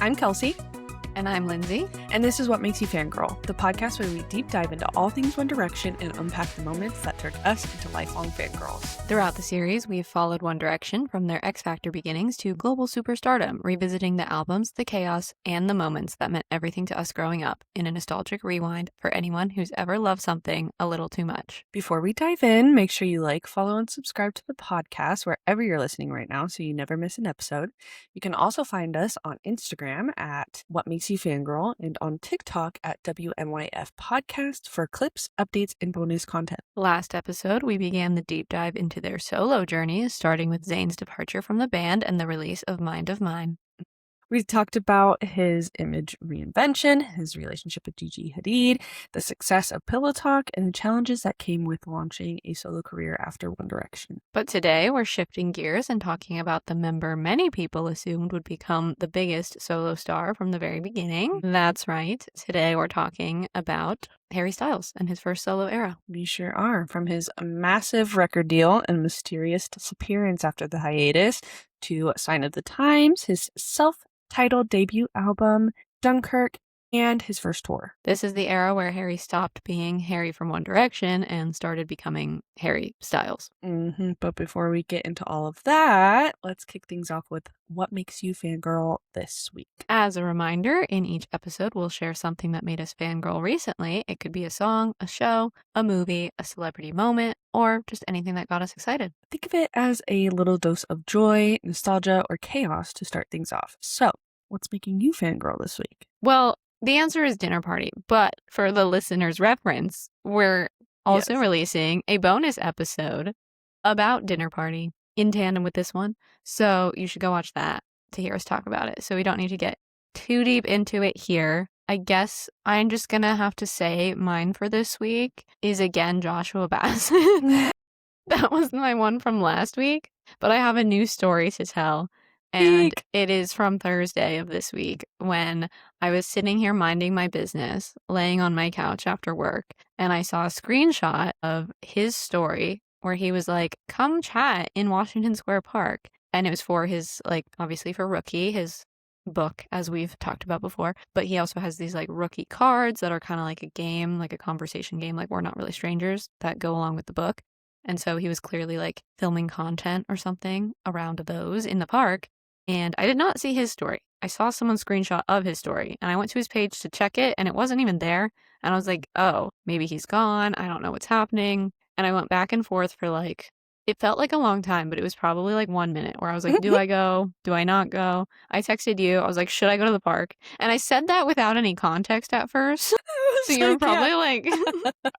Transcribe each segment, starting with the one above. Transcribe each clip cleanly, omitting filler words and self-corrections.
I'm Kelsey. And I'm Lindsay. And this is What Makes You Fangirl, the podcast where we deep dive into all things One Direction and unpack the moments that turned us into lifelong fangirls. Throughout the series, we've followed One Direction from their X Factor beginnings to global superstardom, revisiting the albums, the chaos, and the moments that meant everything to us growing up in a nostalgic rewind for anyone who's ever loved something a little too much. Before we dive in, make sure you like, follow, and subscribe to the podcast wherever you're listening right now so you never miss an episode. You can also find us on Instagram at What Makes You Fangirl and on TikTok at WMYF Podcast for clips, updates, and bonus content. Last episode, we began the deep dive into their solo journeys, starting with Zayn's departure from the band and the release of Mind of Mine. We talked about his image reinvention, his relationship with Gigi Hadid, the success of Pillow Talk, and the challenges that came with launching a solo career after One Direction. But today we're shifting gears and talking about the member many people assumed would become the biggest solo star from the very beginning. That's right. Today we're talking about Harry Styles and his first solo era. We sure are. From his massive record deal and mysterious disappearance after the hiatus to Sign of the Times, his self-titled debut album, Dunkirk, and his first tour. This is the era where Harry stopped being Harry from One Direction and started becoming Harry Styles. But before we get into all of that, let's kick things off with What Makes You Fangirl this week. As a reminder, in each episode, we'll share something that made us fangirl recently. It could be a song, a show, a movie, a celebrity moment, or just anything that got us excited. Think of it as a little dose of joy, nostalgia, or chaos to start things off. So, what's making you fangirl this week? Well, the answer is Dinner Party, but for the listener's reference, we're also releasing a bonus episode about Dinner Party in tandem with this one. So you should go watch that to hear us talk about it. So we don't need to get too deep into it here. I guess I'm just going to have to say mine for this week is again Joshua Bassett. That was my one from last week, but I have a new story to tell. And it is from Thursday of this week when I was sitting here minding my business, laying on my couch after work, and I saw a screenshot of his story where he was like, come chat in Washington Square Park. And it was for his, like, obviously for Rookie, his book, as we've talked about before. But he also has these, like, rookie cards that are kind of like a game, like a conversation game, like We're Not Really Strangers, that go along with the book. And so he was clearly, like, filming content or something around those in the park. And I did not see his story. I saw someone's screenshot of his story and I went to his page to check it and it wasn't even there. And I was like, oh, maybe he's gone. I don't know what's happening. And I went back and forth for like, it felt like a long time, but it was probably like 1 minute where I was like, do I go? Do I not go? I texted you. I was like, should I go to the park? And I said that without any context at first. So you were probably like,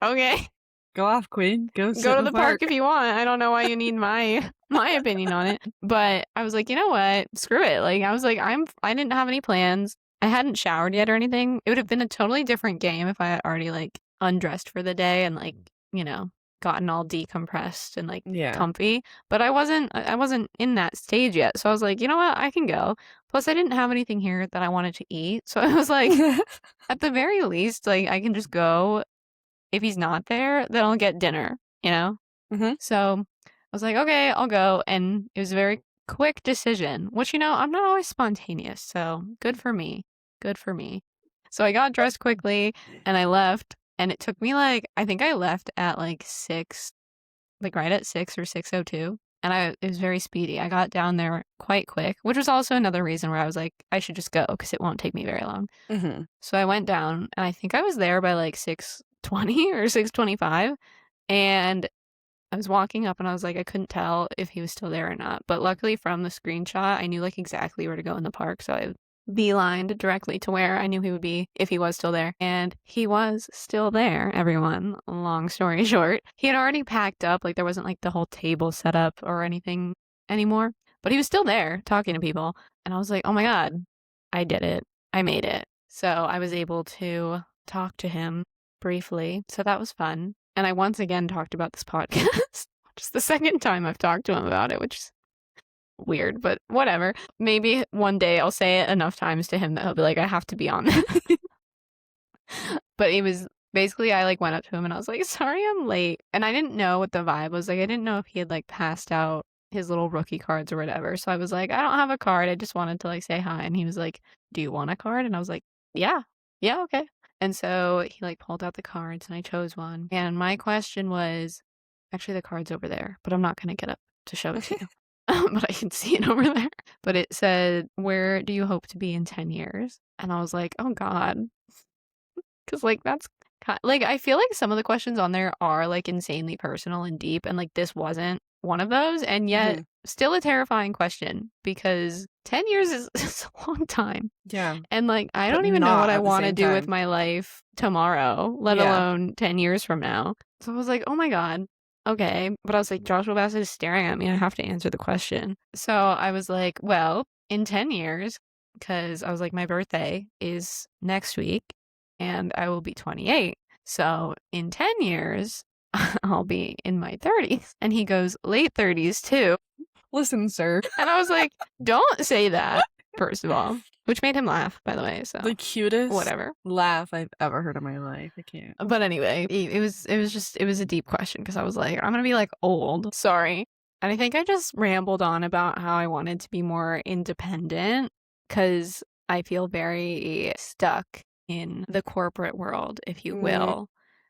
okay. Go off, Queen. Go to the park if you want. I don't know why you need my opinion on it. But I was like, you know what? Screw it. Like, I was like, I didn't have any plans. I hadn't showered yet or anything. It would have been a totally different game if I had already like undressed for the day and like, you know, gotten all decompressed and like comfy. But I wasn't in that stage yet. So I was like, you know what? I can go. Plus I didn't have anything here that I wanted to eat. So I was like, at the very least, like I can just go. If he's not there, then I'll get dinner, you know? So I was like, okay, I'll go. And it was a very quick decision, which, you know, I'm not always spontaneous. So good for me. Good for me. So I got dressed quickly and I left. And it took me like, I think I left at like 6, like right at 6 or 6:02. And it was very speedy. I got down there quite quick, which was also another reason where I was like, I should just go because it won't take me very long. So I went down and I think I was there by like 6:20 or 6:25, and I was walking up and I was like, I couldn't tell if he was still there or not, but luckily from the screenshot I knew like exactly where to go in the park, so I beelined directly to where I knew he would be if he was still there, and he was still there, everyone. Long story short, he had already packed up, like there wasn't like the whole table set up or anything anymore, but he was still there talking to people, and I was like, oh my god, I did it, I made it. So I was able to talk to him briefly, so that was fun. And I once again talked about this podcast, which is the second time I've talked to him about it, which is weird, but whatever. Maybe one day I'll say it enough times to him that he'll be like, I have to be on this. But it was basically, I like went up to him and I was like, sorry I'm late. And I didn't know what the vibe was like. I didn't know if he had like passed out his little rookie cards or whatever. So I was like, I don't have a card. I just wanted to like say hi. And he was like, do you want a card? And I was like, yeah, okay. And so he like pulled out the cards and I chose one. And my question was, actually the card's over there, but I'm not going to get up to show it to you. But I can see it over there. But it said, where do you hope to be in 10 years? And I was like, oh God. Because like that's like I feel like some of the questions on there are like insanely personal and deep. And like this wasn't one of those. And yet still a terrifying question because 10 years is a long time. Yeah. And like I But don't even know not what I at the want to same do with time. my life tomorrow, let Yeah. alone 10 years from now. So I was like, oh my God. Okay. But I was like, Joshua Bassett is staring at me. I have to answer the question. So I was like, well, in 10 years, because I was like, my birthday is next week and I will be 28. So in 10 years, I'll be in my 30s. And he goes, late 30s too. Listen, sir. And I was like, don't say that, first of all. Which made him laugh, by the way. So The cutest whatever laugh I've ever heard in my life. I can't. But anyway, it was a deep question because I was like, I'm gonna be like old. Sorry. And I think I just rambled on about how I wanted to be more independent because I feel very stuck in the corporate world, if you will.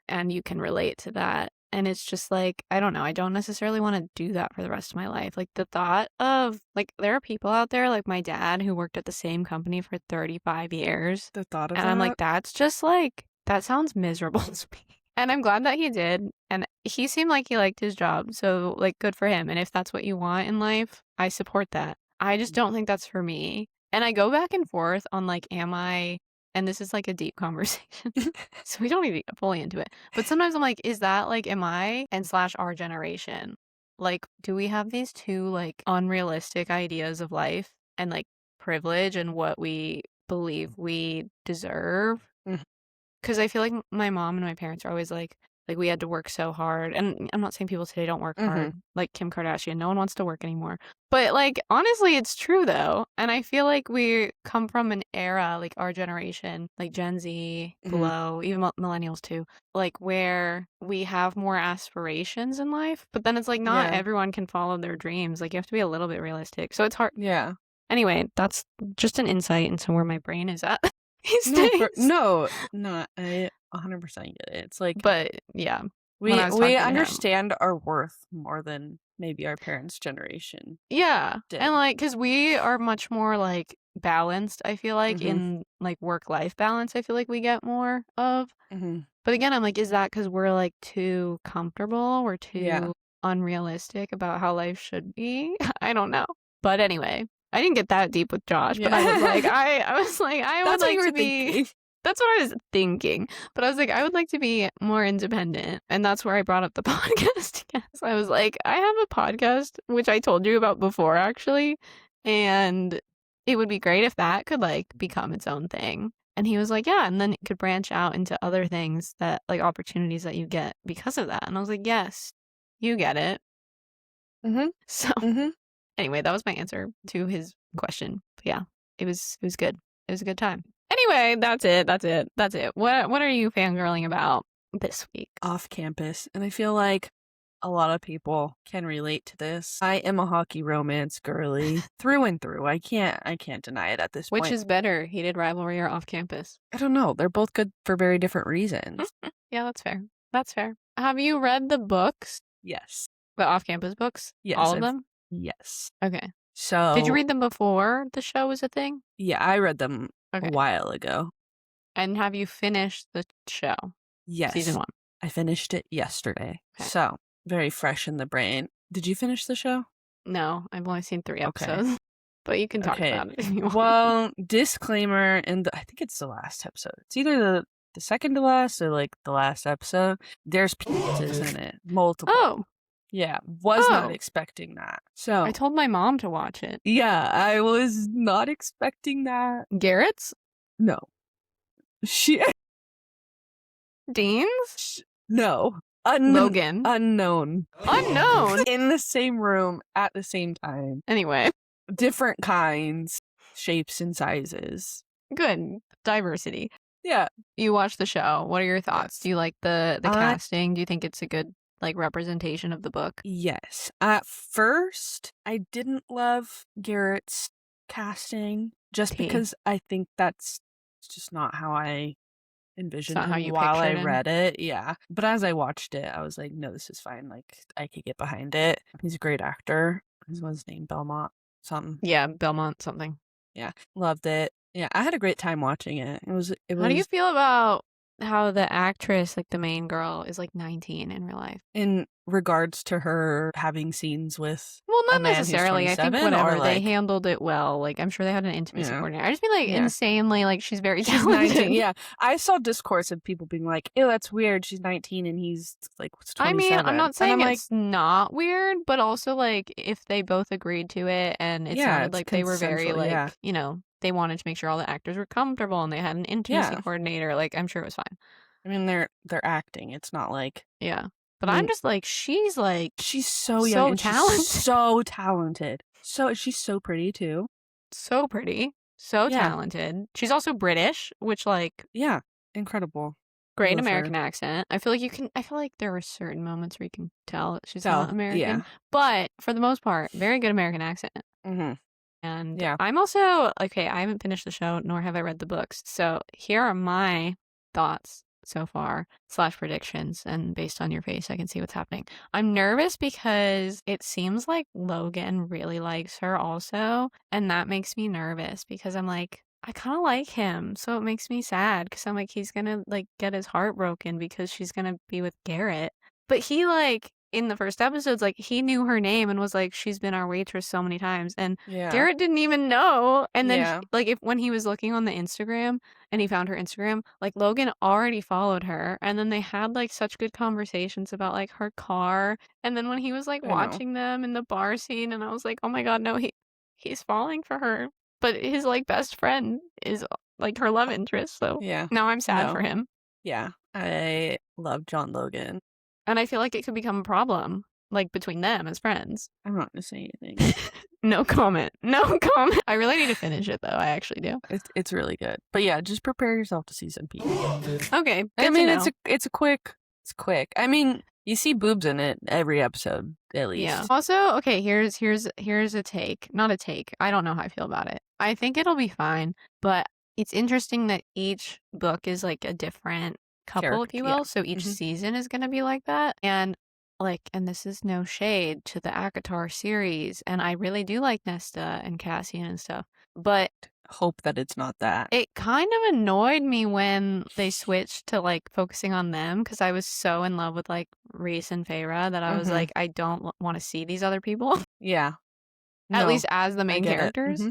And you can relate to that. And it's just like, I don't know, I don't necessarily want to do that for the rest of my life. Like the thought of, like, there are people out there, like my dad, who worked at the same company for 35 years. The thought of And that. I'm like, that's just like, that sounds miserable to me. And I'm glad that he did. And he seemed like he liked his job. So, like, good for him. And if that's what you want in life, I support that. I just don't think that's for me. And I go back and forth on, like, am I, and this is like a deep conversation. So we don't need to get fully into it. But sometimes I'm like, is that like, am I and / our generation? Like, do we have these two like unrealistic ideas of life and like privilege and what we believe we deserve? Because I feel like my mom and my parents are always like we had to work so hard. And I'm not saying people today don't work hard. Like Kim Kardashian, no one wants to work anymore. But like, honestly, it's true though. And I feel like we come from an era, like our generation, like Gen Z, below, even millennials too, like where we have more aspirations in life. But then it's like not everyone can follow their dreams. Like you have to be a little bit realistic. So it's hard. Yeah. Anyway, that's just an insight into where my brain is at. No, I 100% get it. It's like, but yeah, we understand our worth more than maybe our parents' generation. Yeah, did. and like, cause we are much more like balanced. I feel like in like work-life balance, I feel like we get more of. But again, I'm like, is that because we're like too comfortable? We're too unrealistic about how life should be? I don't know. But anyway. I didn't get that deep with Josh, but I was like, I would like to be. Thinking. That's what I was thinking. But I was like, I would like to be more independent. And that's where I brought up the podcast again. So I was like, I have a podcast, which I told you about before, actually. And it would be great if that could like become its own thing. And he was like, yeah. And then it could branch out into other things that like opportunities that you get because of that. And I was like, yes, you get it. So. Anyway, that was my answer to his question. But yeah, it was good. It was a good time. Anyway, that's it. What are you fangirling about this week? Off campus. And I feel like a lot of people can relate to this. I am a hockey romance girly through and through. I can't deny it at this point. Which is better, heated rivalry or off campus? I don't know. They're both good for very different reasons. Yeah, that's fair. Have you read the books? Yes. The off-campus books? Yes. All of them? Yes. Okay. So did you read them before the show was a thing? Yeah, I read them a while ago. And have you finished the show? Yes. Season 1. I finished it yesterday. Okay. So very fresh in the brain. Did you finish the show? No, I've only seen 3 episodes. But you can talk about it if you want. Well, disclaimer, and I think it's the last episode. It's either the second to last or like the last episode. There's penises in it. Multiple. Oh. Yeah, was not expecting that. So I told my mom to watch it. Yeah, I was not expecting that. Garrett's? No. Dean's? No. Logan. Unknown. In the same room at the same time. Anyway. Different kinds, shapes, and sizes. Good. Diversity. Yeah. You watched the show. What are your thoughts? Do you like the casting? Do you think it's a good like representation of the book? Yes. At first, I didn't love Garrett's casting just T. because I think that's just not how I It's envisioned not how him you while I pictured him. read it. Yeah. But as I watched it, I was like, no, this is fine. Like, I could get behind it. He's a great actor. What's his name? Belmont something. Yeah, Belmont something. Yeah. Loved it. Yeah, I had a great time watching it. It was How do you feel about how the actress, like the main girl, is like 19 in real life? in regards to her having scenes with Well, a not man who's necessarily. I think 27 whatever. or They like, handled it well. Like, I'm sure they had an intimacy yeah. coordinator. I just feel like Yeah. insanely, like, she's very She's talented. 19. Yeah. I saw discourse of people being like, ew, that's weird. She's 19 and he's like 27. I mean, I'm not saying and I'm it's not weird, but also, like, if they both agreed to it and it yeah, sounded it's like they were very, consensual. like, Yeah. you know, they wanted to make sure all the actors were comfortable and they had an intimacy Yeah. coordinator. Like, I'm sure it was fine. I mean, they're acting. It's not like, Yeah. But I I'm mean, just like, she's so young so and talented. she's so talented. So she's so pretty too. So pretty. So Yeah. talented. She's also British, which, like, Yeah. Incredible. great Love her. American accent. I feel like there are certain moments where you can tell that she's Tell, not American. yeah. But for the most part, very good American accent. Mm-hmm. And Yeah. I'm also, okay, I haven't finished the show, nor have I read the books. So here are my thoughts so far, / predictions. And based on your face, I can see what's happening. I'm nervous because it seems like Logan really likes her also. And that makes me nervous because I'm like, I kind of like him. So it makes me sad because I'm like, he's going to like get his heart broken because she's going to be with Garrett. But he like, in the first episodes, like he knew her name and was like, she's been our waitress so many times. And Yeah. Garrett didn't even know. And then Yeah. like when he was looking on the Instagram and he found her Instagram, like Logan already followed her. And then they had like such good conversations about like her car. And then when he was like I know. watching them in the bar scene, and I was like, oh my God, no, he's falling for her. But his like best friend is like her love interest. So Yeah. now I'm sad No. for him. Yeah. I love John Logan. And I feel like it could become a problem, like between them as friends. I'm not gonna say anything. No comment. No comment. I really need to finish it though. I actually do. It's really good. But yeah, just prepare yourself to see some people. Okay. I mean, it's quick. I mean, you see boobs in it every episode at least. Yeah. Also, okay, here's a take. Not a take. I don't know how I feel about it. I think it'll be fine, but it's interesting that each book is like a different couple, if you will. Yeah. So each season is going to be like that. And this is no shade to the ACOTAR series, and I really do like Nesta and Cassian and stuff, but hope that it's not that. It kind of annoyed me when they switched to like focusing on them because I was so in love with like Reese and Feyre that I was like, I don't want to see these other people. Yeah. At least as the main characters.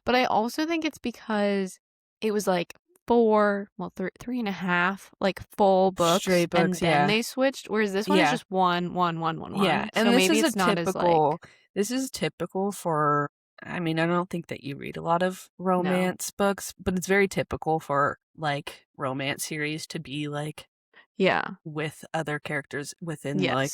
But I also think it's because it was like 3.5 like full books, straight books, and then they switched. Whereas this one is just one. Yeah, and so this maybe is it's a not typical. as like. This is typical for. I mean, I don't think that you read a lot of romance books, but it's very typical for like romance series to be like, with other characters within like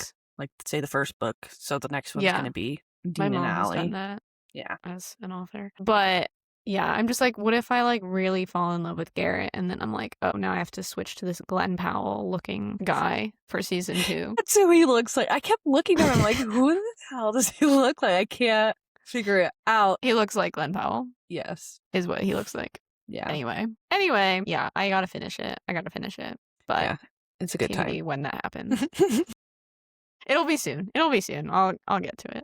say the first book. So the next one's gonna be Dean and Allie. Has done that. Yeah, as an author, but. Yeah, I'm just like, what if I like really fall in love with Garrett and then I'm like, oh, now I have to switch to this Glenn Powell looking guy for season 2. That's who he looks like. I kept looking at him like, who the hell does he look like? I can't figure it out. He looks like Glenn Powell. Yes. Is what he looks like. Yeah. Anyway, yeah, I gotta finish it. But yeah, it's a good time when that happens. It'll be soon. I'll get to it.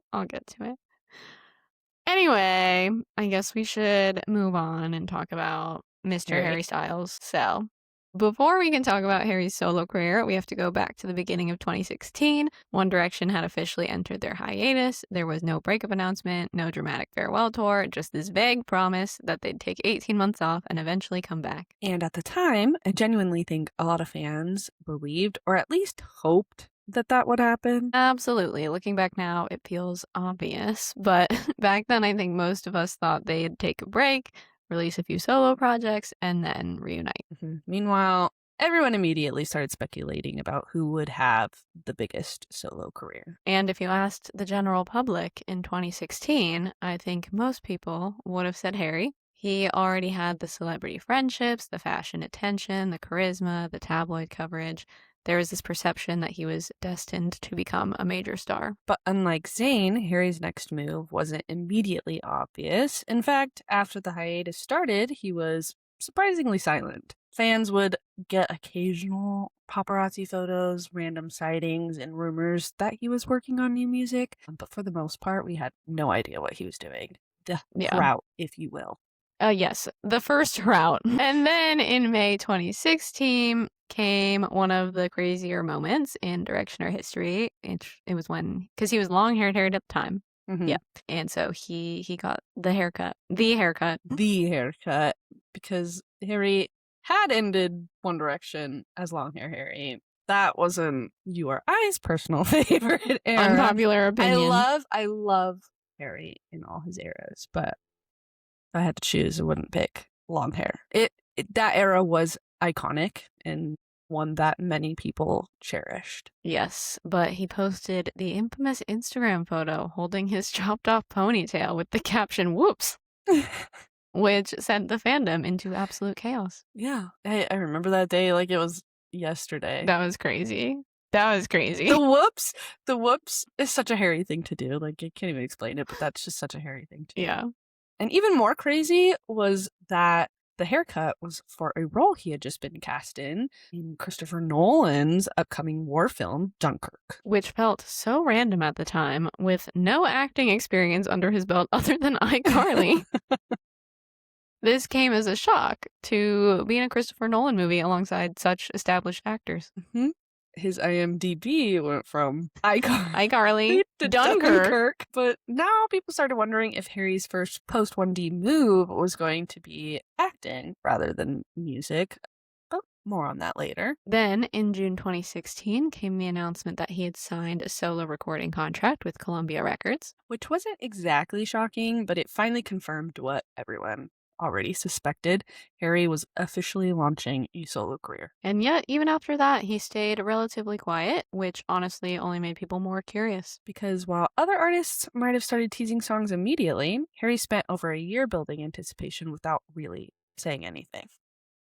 Anyway, I guess we should move on and talk about Mr. Harry Styles. So, before we can talk about Harry's solo career, we have to go back to the beginning of 2016. One Direction had officially entered their hiatus. There was no breakup announcement, no dramatic farewell tour, just this vague promise that they'd take 18 months off and eventually come back. And at the time, I genuinely think a lot of fans believed, or at least hoped, that would happen. Absolutely. Looking back now, it feels obvious. But back then, I think most of us thought they'd take a break, release a few solo projects, and then reunite. Meanwhile, everyone immediately started speculating about who would have the biggest solo career. And if you asked the general public in 2016, I think most people would have said Harry. He already had the celebrity friendships, the fashion attention, the charisma, the tabloid coverage. there was this perception that he was destined to become a major star. But unlike Zayn, Harry's next move wasn't immediately obvious. In fact, after the hiatus started, he was surprisingly silent. Fans would get occasional paparazzi photos, random sightings, and rumors that he was working on new music, but for the most part, we had no idea what he was doing. The route, if you will. Yes, the first route. And then in May 2016 came one of the crazier moments in Directioner history. It was when, because he was long-haired Harry at the time. Mm-hmm. Yeah. And so he got the haircut, because Harry had ended One Direction as long hair Harry. That wasn't you or I's personal favorite era. Unpopular opinion. I love Harry in all his eras, but if I had to choose, I wouldn't pick long hair. That era was iconic and one that many people cherished. Yes, but he posted the infamous Instagram photo holding his chopped off ponytail with the caption, "Whoops," which sent the fandom into absolute chaos. Yeah, I remember that day like it was yesterday. That was crazy. The whoops is such a Harry thing to do. Like, I can't even explain it, but that's just such a Harry thing to do. Yeah. And even more crazy was that the haircut was for a role he had just been cast in Christopher Nolan's upcoming war film, Dunkirk. Which felt so random at the time, with no acting experience under his belt other than iCarly. This came as a shock to be in a Christopher Nolan movie alongside such established actors. Mm-hmm. His IMDb went from iCarly to Dunkirk. But now people started wondering if Harry's first post-1D move was going to be acting rather than music. But more on that later. Then, in June 2016, came the announcement that he had signed a solo recording contract with Columbia Records. Which wasn't exactly shocking, but it finally confirmed what everyone already suspected. Harry was officially launching a solo career. And yet, even after that, he stayed relatively quiet, which honestly only made people more curious. Because while other artists might have started teasing songs immediately, Harry spent over a year building anticipation without really saying anything.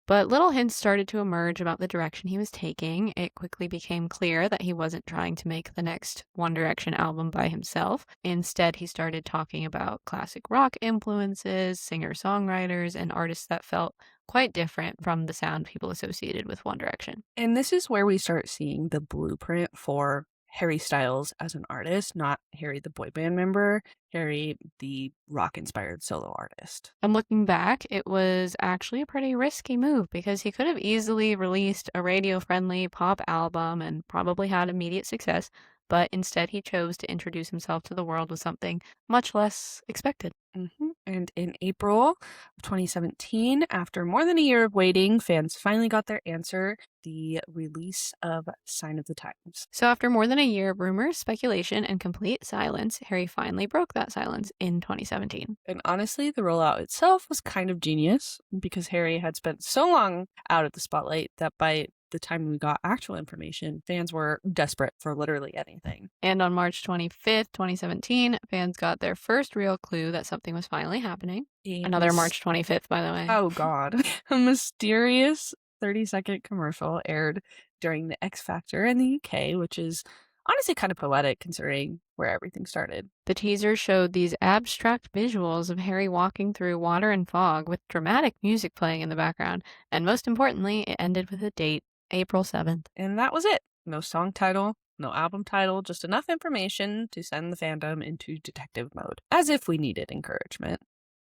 But little hints started to emerge about the direction he was taking. It quickly became clear that he wasn't trying to make the next One Direction album by himself. Instead, he started talking about classic rock influences, singer-songwriters, and artists that felt quite different from the sound people associated with One Direction. And this is where we start seeing the blueprint for Harry Styles as an artist, not Harry the boy band member, Harry the rock-inspired solo artist. And looking back, it was actually a pretty risky move because he could have easily released a radio-friendly pop album and probably had immediate success, but instead he chose to introduce himself to the world with something much less expected. Mm-hmm. And in April of 2017, after more than a year of waiting, fans finally got their answer, the release of Sign of the Times. So after more than a year of rumors, speculation, and complete silence, Harry finally broke that silence in 2017. And honestly, the rollout itself was kind of genius because Harry had spent so long out of the spotlight that by the time we got actual information, fans were desperate for literally anything. And on March 25th, 2017, fans got their first real clue that something was finally happening. Another March 25th, by the way. Oh, God. A mysterious 30-second commercial aired during the X Factor in the UK, which is honestly kind of poetic considering where everything started. The teaser showed these abstract visuals of Harry walking through water and fog with dramatic music playing in the background. And most importantly, it ended with a date, April 7th. And that was it. No song title, no album title, just enough information to send the fandom into detective mode, as if we needed encouragement.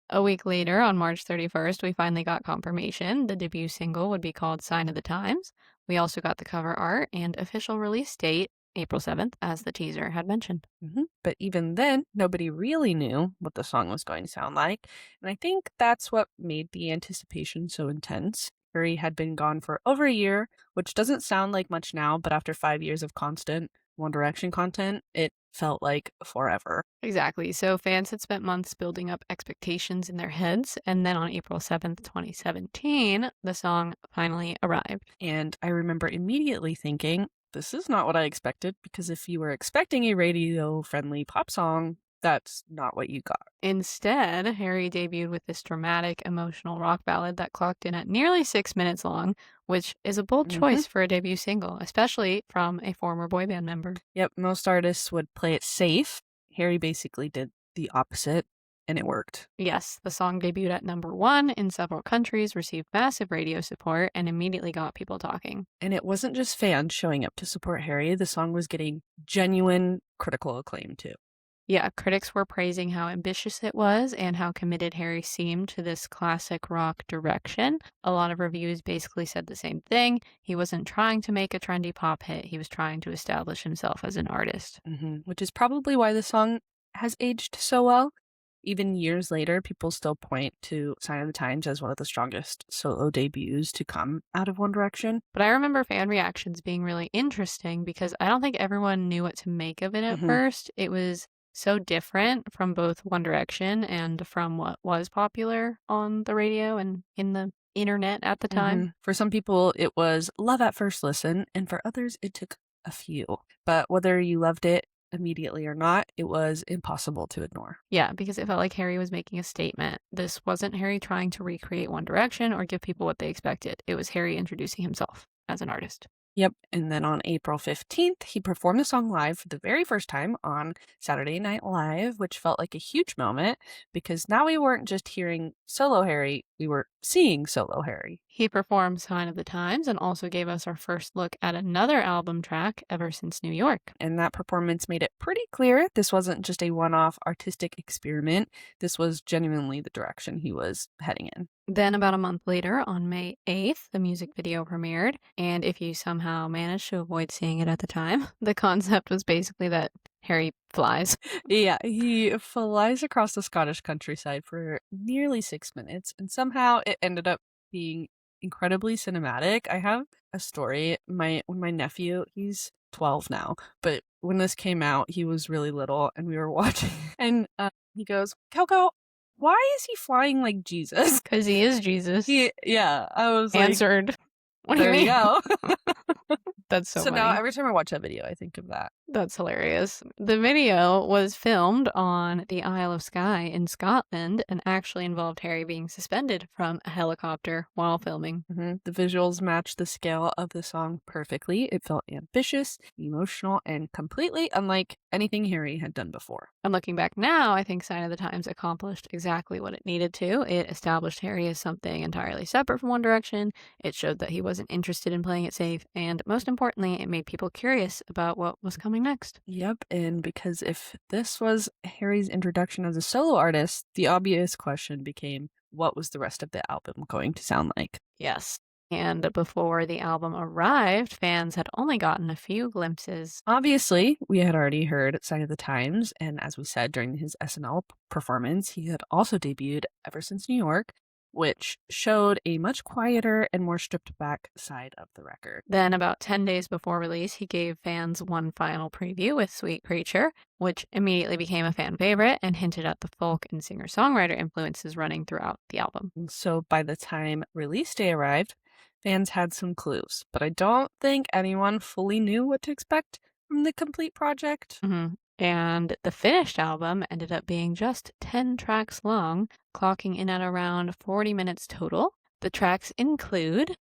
A week later, on March 31st, we finally got confirmation. The debut single would be called Sign of the Times. We also got the cover art and official release date, April 7th, as the teaser had mentioned. Mm-hmm. But even then, nobody really knew what the song was going to sound like. And I think that's what made the anticipation so intense. Harry had been gone for over a year, which doesn't sound like much now, but after 5 years of constant One Direction content, it felt like forever. Exactly. So fans had spent months building up expectations in their heads, and then on April 7th, 2017, the song finally arrived. And I remember immediately thinking, this is not what I expected, because if you were expecting a radio-friendly pop song, That's not what you got. Instead, Harry debuted with this dramatic, emotional rock ballad that clocked in at nearly 6 minutes long, which is a bold Mhm. choice for a debut single, especially from a former boy band member. Yep, most artists would play it safe. Harry basically did the opposite, and it worked. Yes, the song debuted at number 1 in several countries, received massive radio support, and immediately got people talking. And it wasn't just fans showing up to support Harry, the song was getting genuine critical acclaim too. Yeah, critics were praising how ambitious it was and how committed Harry seemed to this classic rock direction. A lot of reviews basically said the same thing. He wasn't trying to make a trendy pop hit, he was trying to establish himself as an artist. Which is probably why the song has aged so well. Even years later, people still point to Sign of the Times as one of the strongest solo debuts to come out of One Direction. But I remember fan reactions being really interesting because I don't think everyone knew what to make of it at Mhm. first. It was so different from both One Direction and from what was popular on the radio and in the internet at the time. For some people, it was love at first listen, and for others, it took a few. But whether you loved it immediately or not, it was impossible to ignore. Yeah, because it felt like Harry was making a statement. This wasn't Harry trying to recreate One Direction or give people what they expected. It was Harry introducing himself as an artist. Yep. And then on April 15th, he performed the song live for the very first time on Saturday Night Live, which felt like a huge moment because now we weren't just hearing solo Harry, we were seeing solo Harry. He performed Sign of the Times and also gave us our first look at another album track, Ever Since New York. And that performance made it pretty clear this wasn't just a one off artistic experiment, this was genuinely the direction he was heading in. Then, about a month later, on May 8th, the music video premiered. And if you somehow managed to avoid seeing it at the time, the concept was basically that Harry flies. Yeah, he flies across the Scottish countryside for nearly 6 minutes, and somehow it ended up being incredibly cinematic. I have a story. When my nephew, he's 12 now, but when this came out, he was really little, and we were watching, and he goes, "Coco, why is he flying like Jesus?" Because he is Jesus. I was Answered. What do you there mean? you go. That's so So funny. now every time I watch that video, I think of that. That's hilarious. The video was filmed on the Isle of Skye in Scotland and actually involved Harry being suspended from a helicopter while filming. The visuals match the scale of the song perfectly. It felt ambitious, emotional, and completely unlike anything Harry had done before. And looking back now, I think Sign of the Times accomplished exactly what it needed to. It established Harry as something entirely separate from One Direction. It showed that he wasn't interested in playing it safe. And most importantly, it made people curious about what was coming next. Yep, and because if this was Harry's introduction as a solo artist, the obvious question became, what was the rest of the album going to sound like? Yes. And before the album arrived, fans had only gotten a few glimpses. Obviously, we had already heard Sign of the Times, and as we said during his SNL performance, he had also debuted Ever Since New York, which showed a much quieter and more stripped back side of the record. Then, about 10 days before release, he gave fans one final preview with Sweet Creature, which immediately became a fan favorite and hinted at the folk and singer-songwriter influences running throughout the album. So by the time release day arrived, fans had some clues, but I don't think anyone fully knew what to expect from the complete project. And the finished album ended up being just 10 tracks long, clocking in at around 40 minutes total. The tracks include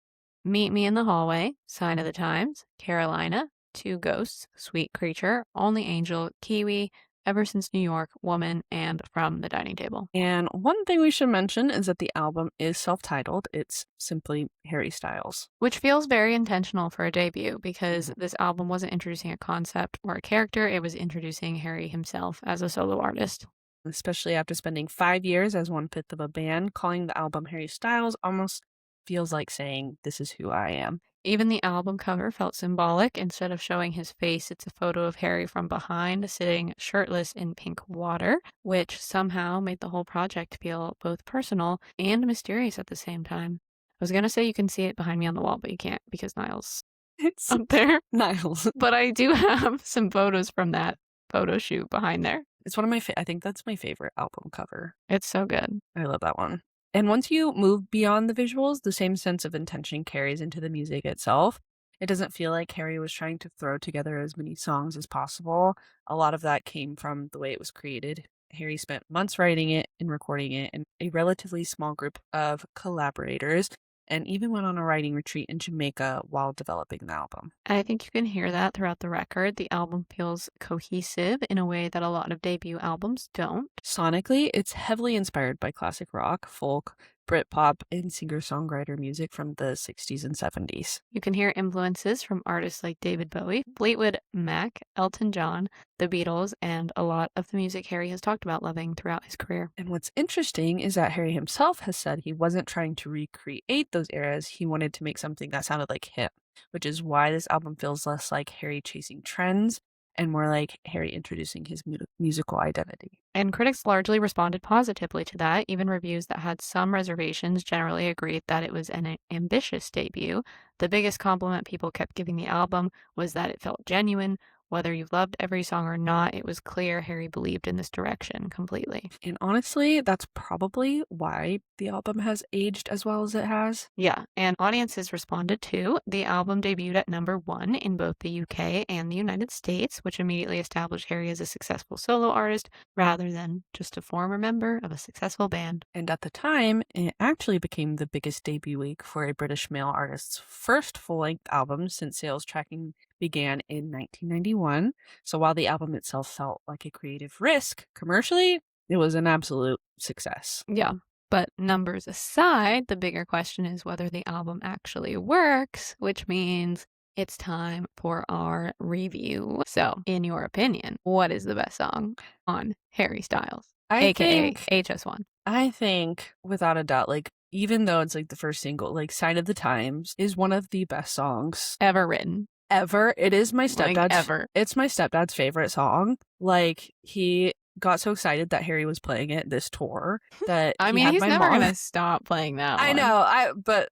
Meet Me in the Hallway, Sign of the Times, Carolina, Two Ghosts, Sweet Creature, Only Angel, Kiwi, Ever Since New York, Woman, and From the Dining Table. And one thing we should mention is that the album is self-titled. It's simply Harry Styles. Which feels very intentional for a debut because this album wasn't introducing a concept or a character, it was introducing Harry himself as a solo artist. Especially after spending 5 years as one-fifth of a band, calling the album Harry Styles almost feels like saying, this is who I am. Even the album cover felt symbolic. Instead of showing his face, it's a photo of Harry from behind, sitting shirtless in pink water, which somehow made the whole project feel both personal and mysterious at the same time. I was going to say you can see it behind me on the wall, but you can't because Niall's It's up there. Niles. But I do have some photos from that photo shoot behind there. It's one of my I think that's my favorite album cover. It's so good. I love that one. And once you move beyond the visuals, the same sense of intention carries into the music itself. It doesn't feel like Harry was trying to throw together as many songs as possible. A lot of that came from the way it was created. Harry spent months writing it and recording it in a relatively small group of collaborators, and even went on a writing retreat in Jamaica while developing the album. I think you can hear that throughout the record. The album feels cohesive in a way that a lot of debut albums don't. Sonically, it's heavily inspired by classic rock, folk, Britpop, and singer-songwriter music from the 60s and 70s. You can hear influences from artists like David Bowie, Fleetwood Mac, Elton John, the Beatles, and a lot of the music Harry has talked about loving throughout his career. And what's interesting is that Harry himself has said he wasn't trying to recreate those eras, he wanted to make something that sounded like him, which is why this album feels less like Harry chasing trends and more like Harry introducing his musical identity. And critics largely responded positively to that. Even reviews that had some reservations generally agreed that it was an ambitious debut. The biggest compliment people kept giving the album was that it felt genuine. Whether you loved every song or not, it was clear Harry believed in this direction completely. And honestly, that's probably why the album has aged as well as it has. Yeah, and audiences responded too. The album debuted at #1 in both the UK and the United States, which immediately established Harry as a successful solo artist rather than just a former member of a successful band. And at the time, it actually became the biggest debut week for a British male artist's first full-length album since sales tracking began in 1991. So while the album itself felt like a creative risk, commercially, it was an absolute success. Yeah, but numbers aside, the bigger question is whether the album actually works, which means it's time for our review. So, in your opinion, what is the best song on Harry Styles, aka HS1? I think, without a doubt, like, even though it's like the first single, like Sign of the Times is one of the best songs Ever written. Ever. It is my stepdad's Like, ever. It's my stepdad's favorite song. Like, he got so excited that Harry was playing it this tour that I mean, he's never gonna stop playing that I one. know.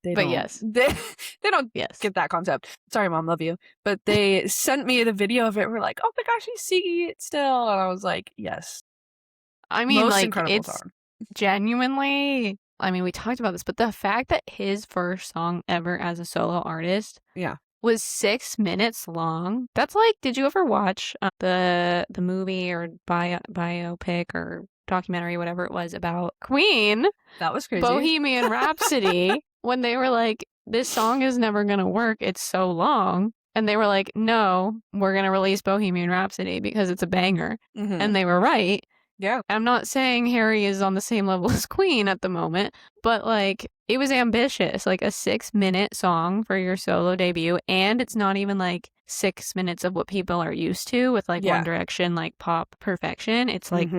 Yes. They don't get that concept. Sorry, Mom, love you. But they sent me the video of it. We're like, oh my gosh, he's singing it still. And I was like, yes. I mean, Most like, incredible it's song. genuinely, I mean, we talked about this, but the fact that his first song ever as a solo artist was 6 minutes long. That's like, did you ever watch the movie or biopic or documentary, whatever it was, about Queen? That was crazy. Bohemian Rhapsody, when they were like, this song is never going to work. It's so long. And they were like, no, we're going to release Bohemian Rhapsody because it's a banger. Mm-hmm. And they were right. Yeah. I'm not saying Harry is on the same level as Queen at the moment, but like, it was ambitious, like a 6-minute song for your solo debut. And it's not even like 6 minutes of what people are used to with like One Direction, like pop perfection. It's like,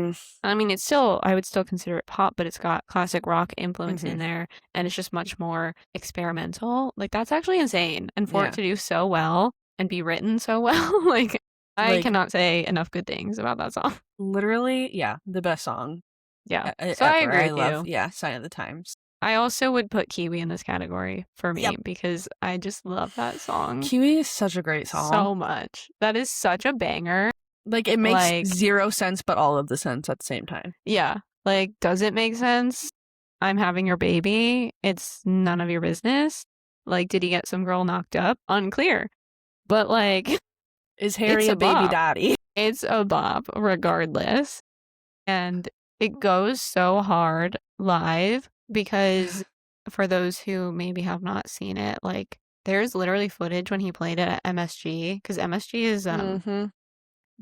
I mean, it's still, I would still consider it pop, but it's got classic rock influence in there. And it's just much more experimental. Like, that's actually insane. And for it to do so well and be written so well, like, I cannot say enough good things about that song. Literally, the best song. Yeah. So I agree with love, you. Sign of the Times. I also would put Kiwi in this category for me because I just love that song. Kiwi is such a great song. So much. That is such a banger. Like, it makes zero sense, but all of the sense at the same time. Yeah. Like, does it make sense? I'm having your baby. It's none of your business. Like, did he get some girl knocked up? Unclear. But like... Is Harry a baby daddy? It's a bop, regardless. And it goes so hard live because for those who maybe have not seen it, like, there's literally footage when he played it at MSG, because MSG is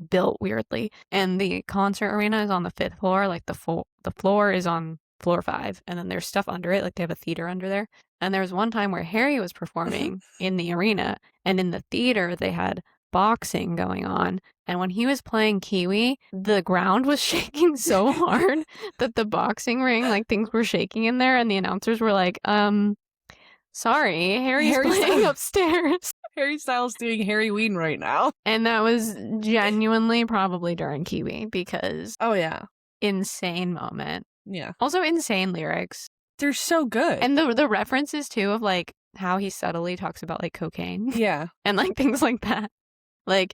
built weirdly. And the concert arena is on the 5th floor. Like, the floor is on floor 5. And then there's stuff under it. Like, they have a theater under there. And there was one time where Harry was performing in the arena. And in the theater, they had boxing going on, and when he was playing Kiwi, the ground was shaking so hard that the boxing ring, like, things were shaking in there, and the announcers were like, sorry, Harry's playing upstairs. Harry Styles doing Harry Ween right now. And that was genuinely probably during Kiwi, because insane moment. Yeah. Also insane lyrics. They're so good. And the references too of like how he subtly talks about like cocaine. Yeah. And like things like that. Like,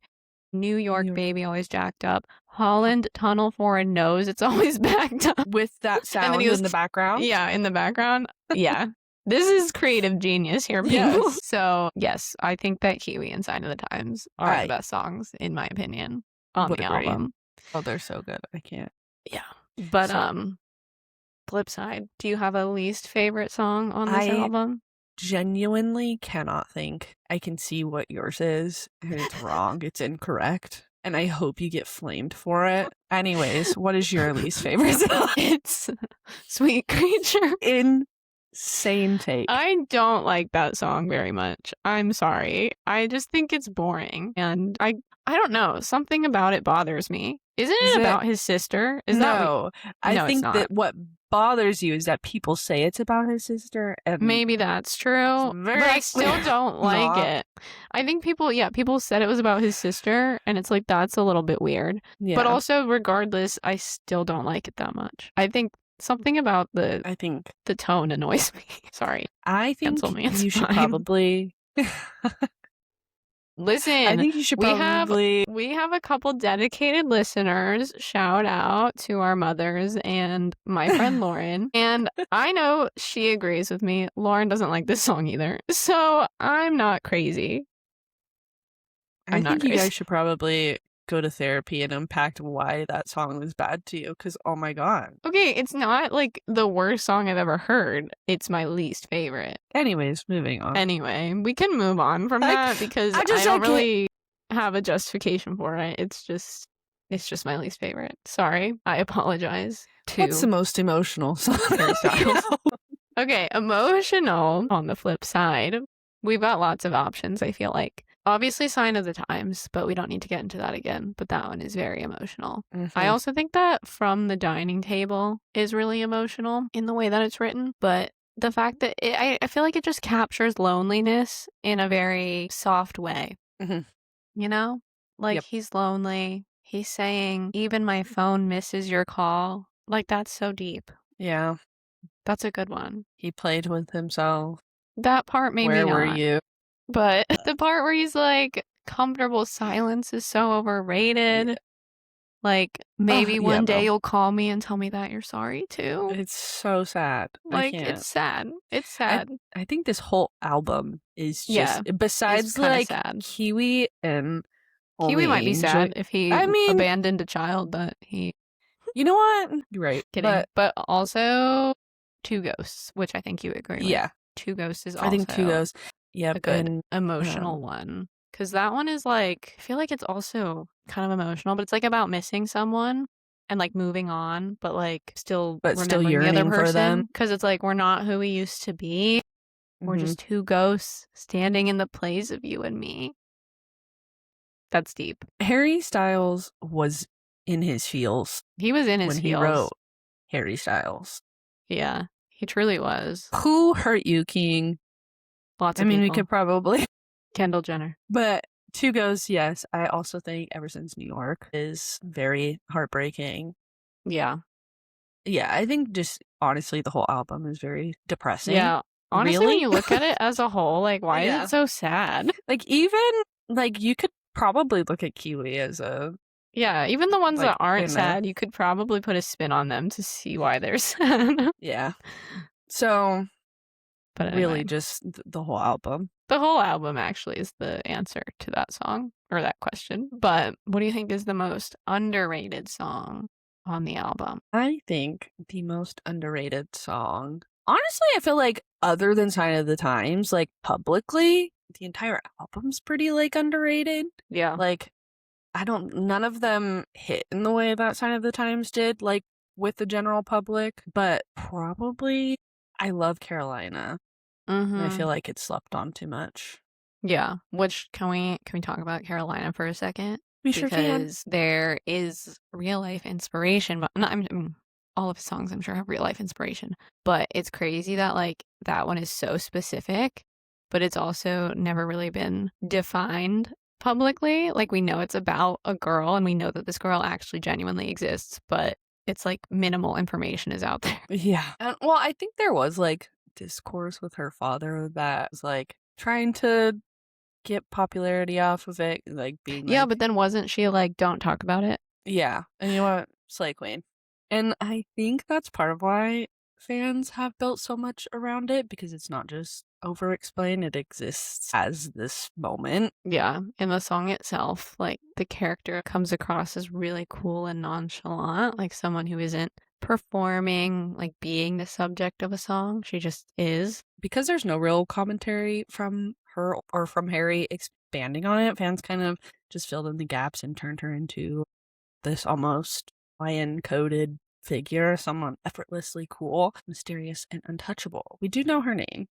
New York baby always jacked up. Holland tunnel for a nose, it's always backed up. With that sound in the background? Yeah, in the background. Yeah. This is creative genius here, people. Yes. So, yes, I think that Kiwi and Sign of the Times are the best songs, in my opinion, on the album. Oh, they're so good. I can't. Yeah. But, flip side, do you have a least favorite song on this album? Genuinely cannot think. I can see what yours is, and it's wrong. It's incorrect. And I hope you get flamed for it. Anyways, what is your least favorite song? It's Sweet Creature. Insane take. I don't like that song very much. I'm sorry. I just think it's boring. And I don't know. Something about it bothers me. Isn't it about his sister? No, I think that what bothers you is that people say it's about his sister. And maybe that's true, but I still don't like it. I think people said it was about his sister, and it's like, that's a little bit weird. Yeah. But also, regardless, I still don't like it that much. I think something about the tone annoys me. Sorry. I think you should probably... Listen, I think you should probably... We have a couple dedicated listeners. Shout out to our mothers and my friend Lauren. And I know she agrees with me. Lauren doesn't like this song either. So I'm not crazy. I think you guys should probably go to therapy and unpack why that song was bad to you, because oh my god. Okay, it's not like the worst song I've ever heard. It's my least favorite. Anyways, moving on. Anyway, we can move on from that because I don't really have a justification for it. It's just my least favorite. Sorry, I apologize. What's the most emotional song? Okay, emotional on the flip side. We've got lots of options, I feel like. Obviously, Sign of the Times, but we don't need to get into that again. But that one is very emotional. Mm-hmm. I also think that From the Dining Table is really emotional in the way that it's written. But the fact that I feel like it just captures loneliness in a very soft way. Mm-hmm. You know? Like, he's lonely. He's saying, even my phone misses your call. Like, that's so deep. Yeah. That's a good one. He played with himself. That part made me not. Where were you? But the part where he's like, comfortable silence is so overrated. Yeah. Like, maybe one day you'll call me and tell me that you're sorry too. It's so sad. Like, it's sad. It's sad. I think this whole album is just, besides like sad. Kiwi and Kiwi might be sad if he abandoned a child that he... You know what? You're right. Kidding. But also Two Ghosts, which I think you agree with. Yeah. Two Ghosts is also... I think Two Ghosts. Yep, a good emotional one. Because that one is like, I feel like it's also kind of emotional, but it's like about missing someone and like moving on, but like still remembering the other person. Because it's like, we're not who we used to be. We're just two ghosts standing in the place of you and me. That's deep. Harry Styles was in his feels. He was in his feels. When he wrote Harry Styles. Yeah, he truly was. Who hurt you, King? Lots of people. We could probably... Kendall Jenner. But Two Ghosts, yes. I also think Ever Since New York is very heartbreaking. Yeah. Yeah, I think just, honestly, the whole album is very depressing. Yeah. Honestly, when you look at it as a whole, like, why is it so sad? Like, even, like, you could probably look at Kiwi as a... Yeah, even the ones that aren't sad, you could probably put a spin on them to see why they're sad. Yeah. So... But anyway. Really just the whole album. The whole album actually is the answer to that song or that question. But what do you think is the most underrated song on the album? I think the most underrated song, honestly, I feel like other than Sign of the Times, like publicly, the entire album's pretty like underrated. Yeah. Like none of them hit in the way that Sign of the Times did, like with the general public, but probably I love Carolina. Mm-hmm. I feel like it's slept on too much. Yeah. Which can we talk about Carolina for a second? We sure can. Because there is real life inspiration, but all of his songs I'm sure have real life inspiration. But it's crazy that like that one is so specific, but it's also never really been defined publicly. Like we know it's about a girl and we know that this girl actually genuinely exists, but it's like minimal information is out there. Yeah. Well, I think there was like discourse with her father that was like trying to get popularity off of it, like being yeah, but then wasn't she like, don't talk about it? Yeah. And you know what? Slay Queen. And I think that's part of why fans have built so much around it because it's not just over-explained, it exists as this moment. Yeah, in the song itself, like, the character comes across as really cool and nonchalant, like someone who isn't performing, like, being the subject of a song. She just is. Because there's no real commentary from her or from Harry expanding on it, fans kind of just filled in the gaps and turned her into this almost lion-coded figure, someone effortlessly cool, mysterious, and untouchable. We do know her name.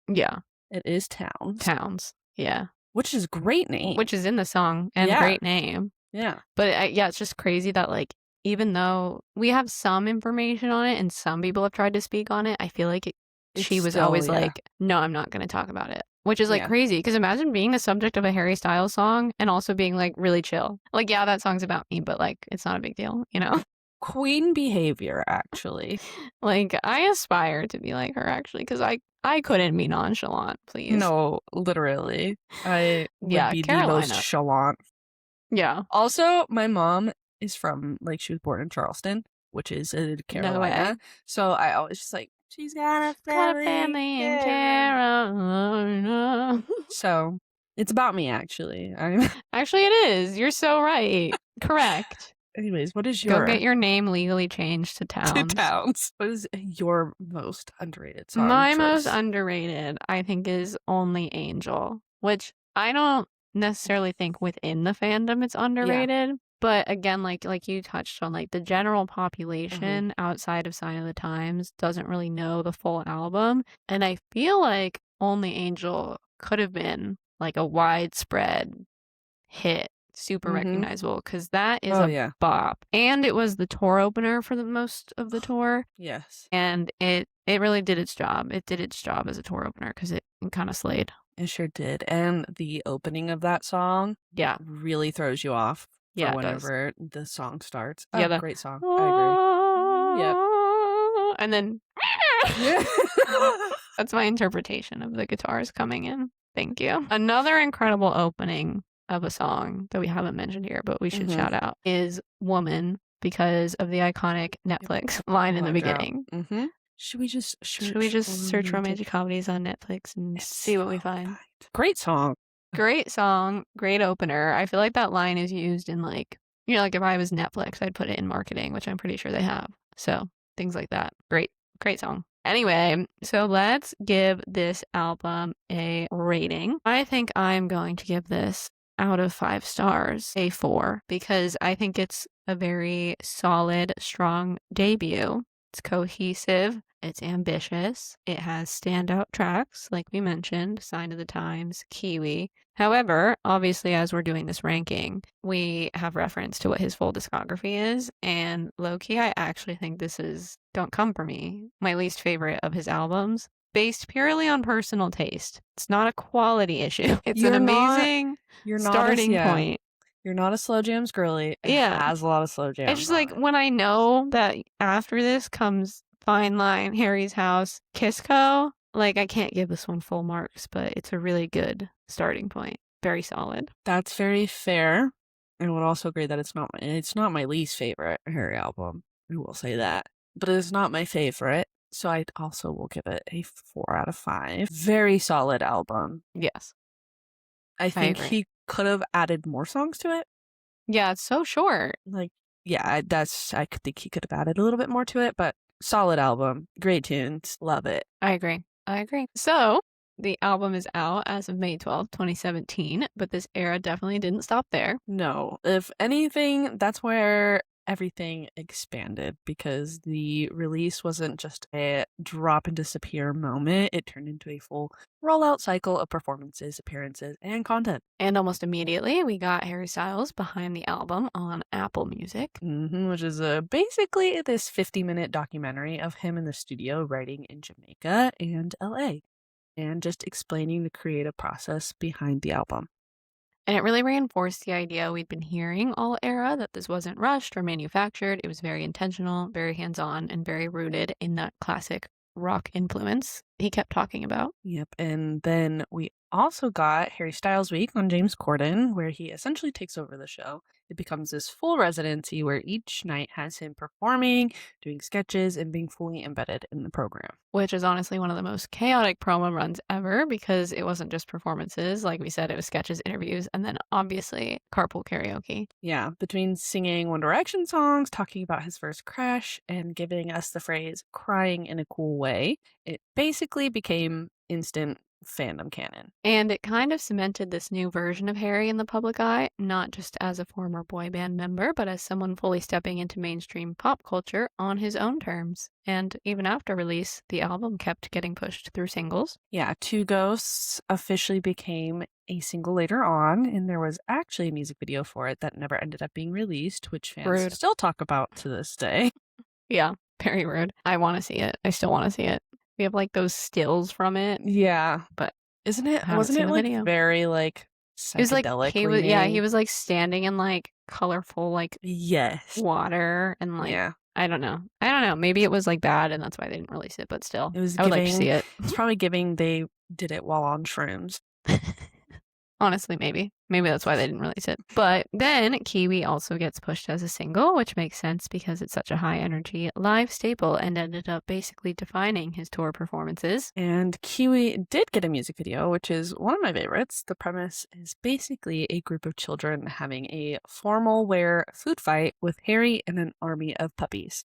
Yeah. It is Towns. Towns. Yeah. Which is a great name. Which is in the song and Yeah. great name. Yeah. But yeah, it's just crazy that, like, even though we have some information on it and some people have tried to speak on it, I feel like she was always like, no, I'm not going to talk about it. Which is, like, crazy. Because imagine being the subject of a Harry Styles song and also being, like, really chill. Like, yeah, that song's about me, but, like, it's not a big deal, you know? Queen behavior, actually. Like, I aspire to be like her, actually, because I couldn't be nonchalant, please. No, literally. I would be Carolina. the most chalant. Yeah. Also, my mom is from, like, she was born in Charleston, which is in Carolina. So I always just like, she's got a family in Carolina. So it's about me, actually. Actually, it is. You're so right. Correct. Anyways, what is your... Go get your name legally changed to Towns. To Towns. What is your most underrated song? My most underrated, I think, is Only Angel, which I don't necessarily think within the fandom it's underrated. Yeah. But again, like you touched on, like, the general population outside of Sign of the Times doesn't really know the full album. And I feel like Only Angel could have been, like, a widespread hit. Super recognizable, because that is a bop. And it was the tour opener for the most of the tour. Yes. And it really did its job. It did its job as a tour opener because it kind of slayed. It sure did. And the opening of that song really throws you off for whenever the song starts. Oh, great song. I agree. Yep. And then that's my interpretation of the guitars coming in. Thank you. Another incredible opening of a song that we haven't mentioned here, but we should shout out, is Woman, because of the iconic Netflix line in the beginning. Should we just search romantic comedies on Netflix and see what we find? Great song. Great song. Great opener. I feel like that line is used in, like, you know, like if I was Netflix, I'd put it in marketing, which I'm pretty sure they have. So things like that. Great song. Anyway, so let's give this album a rating. I think I'm going to give this, out of 5 stars, a 4, because I think it's a very solid, strong debut. It's cohesive, it's ambitious, it has standout tracks, like we mentioned, Sign of the Times, Kiwi. However, obviously, as we're doing this ranking, we have reference to what his full discography is, and low-key, I actually think this is, Don't Come For Me, my least favorite of his albums, based purely on personal taste. It's not a quality issue. It's an amazing starting point. You're not a slow jams girly. It has a lot of slow jams. It's just like, when I know that after this comes Fine Line, Harry's House, Kisco, like, I can't give this one full marks, but it's a really good starting point. Very solid. That's very fair. I would also agree that it's not my least favorite Harry album. I will say that. But it's not my favorite. So I also will give it a 4 out of 5. Very solid album. Yes. I think he could have added more songs to it. Yeah, it's so short. Like, yeah, I think he could have added a little bit more to it, but solid album. Great tunes. Love it. I agree. So, the album is out as of May 12th, 2017, but this era definitely didn't stop there. No. If anything, that's where everything expanded, because the release wasn't just a drop and disappear moment. It turned into a full rollout cycle of performances, appearances, and content. And almost immediately, we got Harry Styles behind the album on Apple Music. Which is basically this 50-minute documentary of him in the studio writing in Jamaica and LA, and just explaining the creative process behind the album. And it really reinforced the idea we'd been hearing all era, that this wasn't rushed or manufactured. It was very intentional, very hands-on, and very rooted in that classic rock influence. he kept talking about. Yep. And then we also got Harry Styles Week on James Corden, where he essentially takes over the show. It becomes this full residency where each night has him performing, doing sketches, and being fully embedded in the program. Which is honestly one of the most chaotic promo runs ever, because it wasn't just performances. Like we said, it was sketches, interviews, and then obviously carpool karaoke. Yeah, between singing One Direction songs, talking about his first crush, and giving us the phrase crying in a cool way, it basically became instant fandom canon. And it kind of cemented this new version of Harry in the public eye, not just as a former boy band member, but as someone fully stepping into mainstream pop culture on his own terms. And even after release, the album kept getting pushed through singles. Yeah, Two Ghosts officially became a single later on, and there was actually a music video for it that never ended up being released, which fans Rude. still talk about to this day. Yeah, very rude. I want to see it. I still want to see it. We have like those stills from it. Yeah, but isn't it? haven't Wasn't seen it the like video. very like It was like psychedelic? he was like standing in like colorful like yes water and like yeah. I don't know. Maybe it was like bad and that's why they didn't release it. But still, It was I would like to see it. It's probably giving they did it while on shrooms. Honestly, maybe that's why they didn't release it. But then Kiwi also gets pushed as a single, which makes sense because it's such a high energy live staple and ended up basically defining his tour performances. And Kiwi did get a music video, which is one of my favorites. The premise is basically a group of children having a formal wear food fight with Harry and an army of puppies.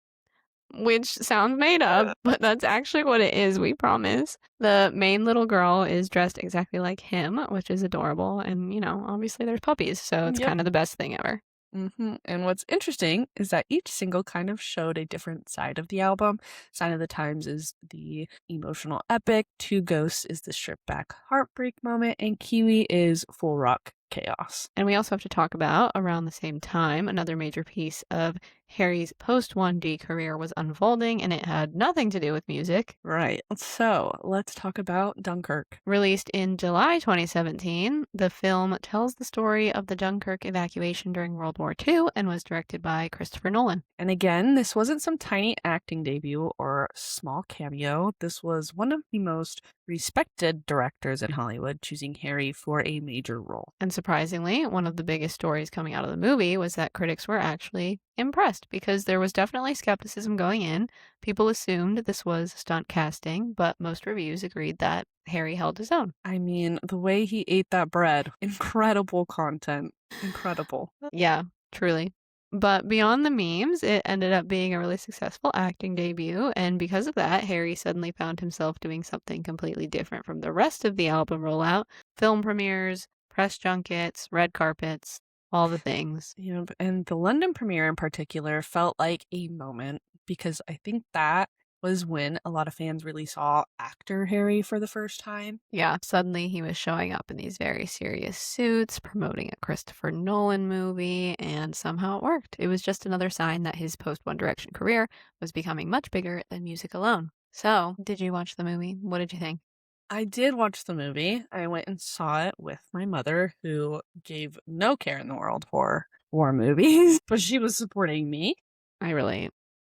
Which sounds made up, but that's actually what it is, we promise. The main little girl is dressed exactly like him, which is adorable. And, obviously there's puppies, so it's kind of the best thing ever. And what's interesting is that each single kind of showed a different side of the album. Sign of the Times is the emotional epic, Two Ghosts is the stripped back heartbreak moment, and Kiwi is full rock chaos. And we also have to talk about, around the same time, another major piece of Harry's post-1D career was unfolding, and it had nothing to do with music. Right. So let's talk about Dunkirk. Released in July 2017, the film tells the story of the Dunkirk evacuation during World War II and was directed by Christopher Nolan. And again, this wasn't some tiny acting debut or small cameo. This was one of the most respected directors in Hollywood choosing Harry for a major role. And surprisingly, one of the biggest stories coming out of the movie was that critics were actually impressed because there was definitely skepticism going in. People assumed this was stunt casting, but most reviews agreed that Harry held his own. I mean, the way he ate that bread, incredible content. Incredible. Yeah, truly. But beyond the memes, it ended up being a really successful acting debut, and because of that, Harry suddenly found himself doing something completely different from the rest of the album rollout. Film premieres, press junkets, red carpets, all the things. Yeah, and the London premiere in particular felt like a moment because I think that was when a lot of fans really saw actor Harry for the first time. Yeah, suddenly he was showing up in these very serious suits, promoting a Christopher Nolan movie, and somehow it worked. It was just another sign that his post-One Direction career was becoming much bigger than music alone. So, did you watch the movie? What did you think? I did watch the movie. I went and saw it with my mother, who gave no care in the world for war movies, but she was supporting me. I relate.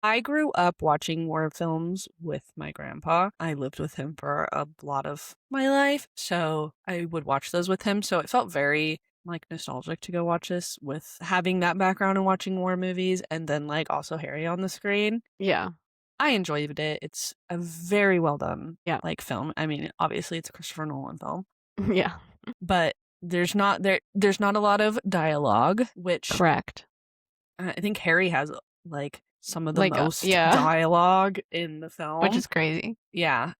I grew up watching war films with my grandpa. I lived with him for a lot of my life, so I would watch those with him. So it felt very nostalgic to go watch this with having that background and watching war movies and then also Harry on the screen. Yeah. I enjoyed it. It's a very well done film. I mean, obviously it's a Christopher Nolan film. Yeah. But there's not a lot of dialogue, which correct. I think Harry has some of the most dialogue in the film, which is crazy. Yeah,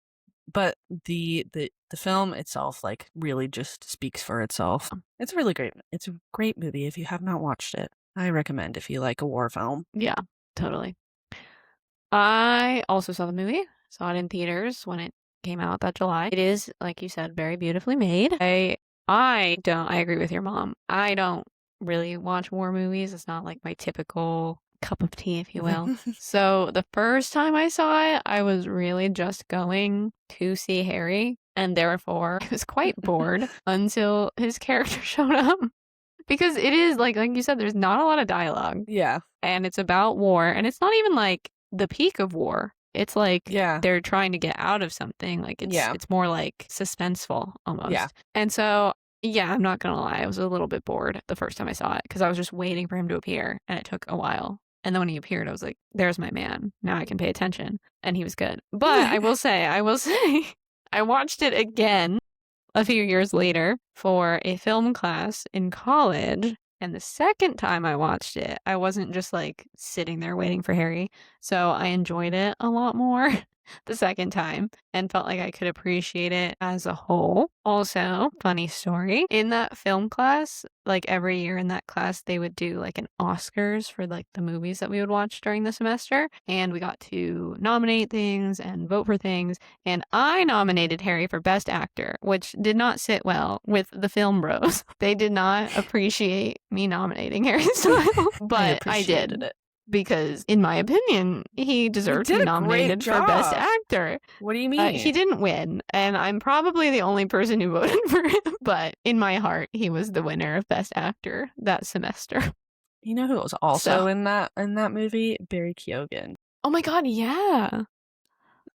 but the film itself really just speaks for itself. It's really great. It's a great movie. If you have not watched it, I recommend if you like a war film. Yeah, totally. I also saw the movie. Saw it in theaters when it came out that July. It is, like you said, very beautifully made. I agree with your mom. I don't really watch war movies. It's not like my typical cup of tea, if you will. So the first time I saw it, I was really just going to see Harry, and therefore I was quite bored until his character showed up. Because it is, like you said, there's not a lot of dialogue. Yeah. And it's about war, and it's not even the peak of war. It's like Yeah. they're trying to get out of something. Like it's more like suspenseful almost. Yeah. And so, yeah, I'm not going to lie. I was a little bit bored the first time I saw it because I was just waiting for him to appear and it took a while. And then when he appeared, I was like, there's my man. Now I can pay attention. And he was good. But I will say, I watched it again a few years later for a film class in college. And the second time I watched it, I wasn't just like sitting there waiting for Harry. So I enjoyed it a lot more the second time and felt like I could appreciate it as a whole. Also, funny story, in that film class, like every year in that class, they would do like an Oscars for like the movies that we would watch during the semester. And we got to nominate things and vote for things. And I nominated Harry for Best Actor, which did not sit well with the film bros. They did not appreciate me nominating Harry Styles, but I did. It. Because, in my opinion, he deserved to be nominated for Best Actor. What do you mean? He didn't win, and I'm probably the only person who voted for him. But in my heart, he was the winner of Best Actor that semester. You know who was also in that movie? Barry Keoghan. Oh my god, yeah.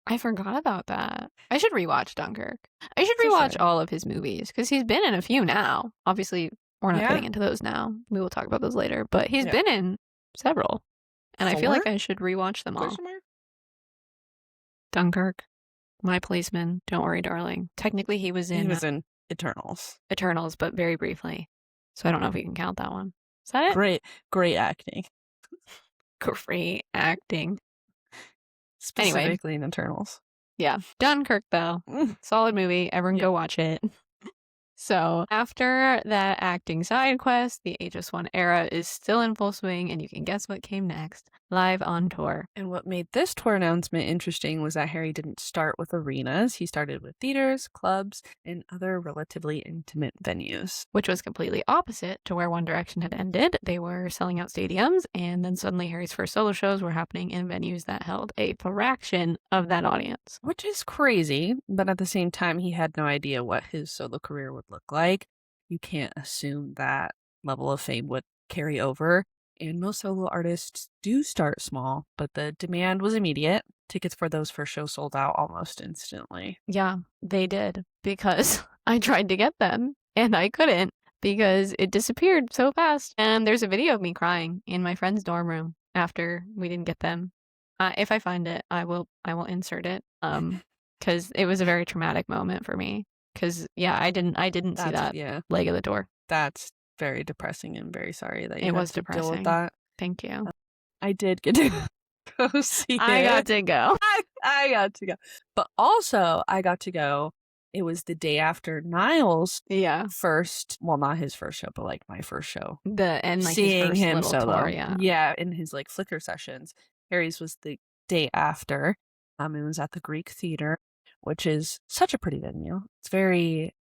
I forgot about that. I should rewatch Dunkirk. I should rewatch all of his movies, because he's been in a few now. Obviously, we're not getting into those now. We will talk about those later. But he's been in several. And I feel like I should rewatch them all. Dunkirk, My Policeman, Don't Worry, Darling. Technically, he was in Eternals. Eternals, but very briefly. So I don't know if we can count that one. Is that it? Great acting. Great acting. Specifically in Eternals. Yeah. Dunkirk, though. Solid movie. Everyone go watch it. So after that acting side quest, the HS1 era is still in full swing, and you can guess what came next. Live on tour. And what made this tour announcement interesting was that Harry didn't start with arenas. He started with theaters, clubs, and other relatively intimate venues. Which was completely opposite to where One Direction had ended. They were selling out stadiums, and then suddenly Harry's first solo shows were happening in venues that held a fraction of that audience. Which is crazy, but at the same time, he had no idea what his solo career would look like. You can't assume that level of fame would carry over. And most solo artists do start small, but the demand was immediate. Tickets for those first shows sold out almost instantly. Yeah, they did, because I tried to get them and I couldn't because it disappeared so fast. And there's a video of me crying in my friend's dorm room after we didn't get them. If I find it, I will insert it. Because it was a very traumatic moment for me. Because I didn't see that leg of the door. That's very depressing, and very sorry that you was had to deal with depressing. that. Thank you. I did get to go see it. I got to go. I got to go. But also, I got to go. It was the day after Niall's first, well, not his first show, but like my first show. Seeing his him first solo. tour, Yeah, in his like Flickr sessions. Harry's was the day after. It was at the Greek Theater, which is such a pretty venue.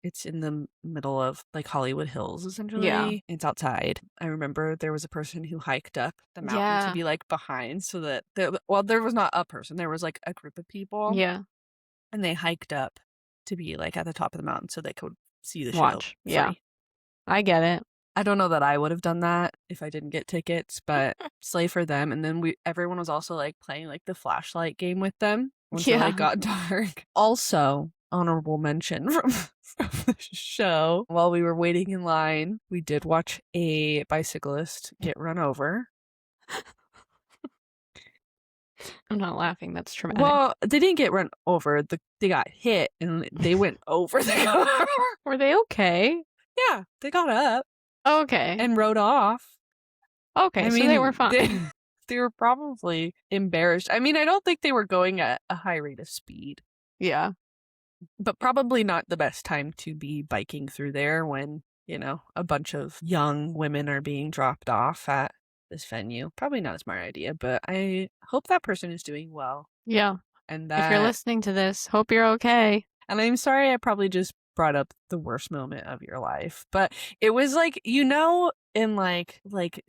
It's in the middle of like Hollywood Hills, essentially. Yeah. It's outside. I remember there was a person who hiked up the mountain to be like behind so that there was not a person. There was like a group of people. Yeah. And they hiked up to be like at the top of the mountain so they could see the show. Watch. Yeah. I get it. I don't know that I would have done that if I didn't get tickets, but slay for them. And then everyone was also like playing like the flashlight game with them once it like got dark. Also, honorable mention from the show. While we were waiting in line, we did watch a bicyclist get run over. I'm not laughing. That's traumatic. Well, they didn't get run over. They got hit and they went over the car. Were they okay? Yeah, they got up. Okay. And rode off. Okay, so they were fine. They were probably embarrassed. I mean, I don't think they were going at a high rate of speed. Yeah. But probably not the best time to be biking through there when, a bunch of young women are being dropped off at this venue. Probably not a smart idea, but I hope that person is doing well. Yeah. And if you're listening to this, hope you're okay. And I'm sorry I probably just brought up the worst moment of your life, but it was like, in like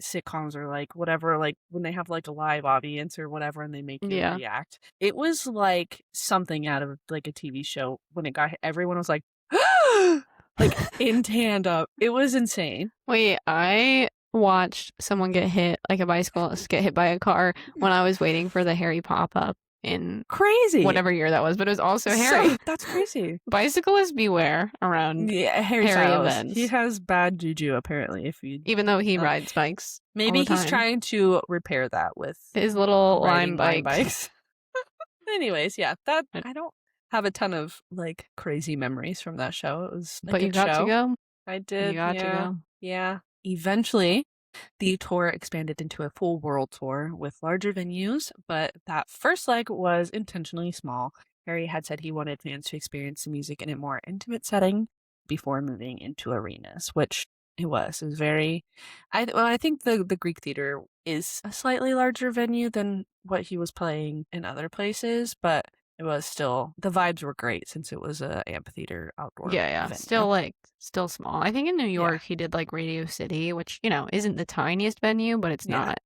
sitcoms or like whatever, like when they have like a live audience or whatever and they make you react, it was like something out of like a TV show. When it got hit, everyone was like like in tandem. It was insane. Wait, I watched someone get hit, like a bicyclist get hit by a car when I was waiting for the Harry pop-up in Crazy. whatever year that was, but it was also Harry. That's crazy. Bicyclists beware around Harry Styles. events. He has bad juju, apparently. Even though he rides bikes. Maybe all the he's time. trying to repair that with his little riding lime lime bike. bikes. Anyways, yeah, I don't have a ton of like crazy memories from that show. It was a But you good got show. to go. I did. You got to go. Yeah. Eventually, the tour expanded into a full world tour with larger venues, but that first leg was intentionally small. Harry had said he wanted fans to experience the music in a more intimate setting before moving into arenas, which it was. It was very. I think the Greek Theater is a slightly larger venue than what he was playing in other places, but it was still, the vibes were great since it was a amphitheater outdoor. Yeah. venue. Still small. I think in New York he did like Radio City, which, isn't the tiniest venue, but it's not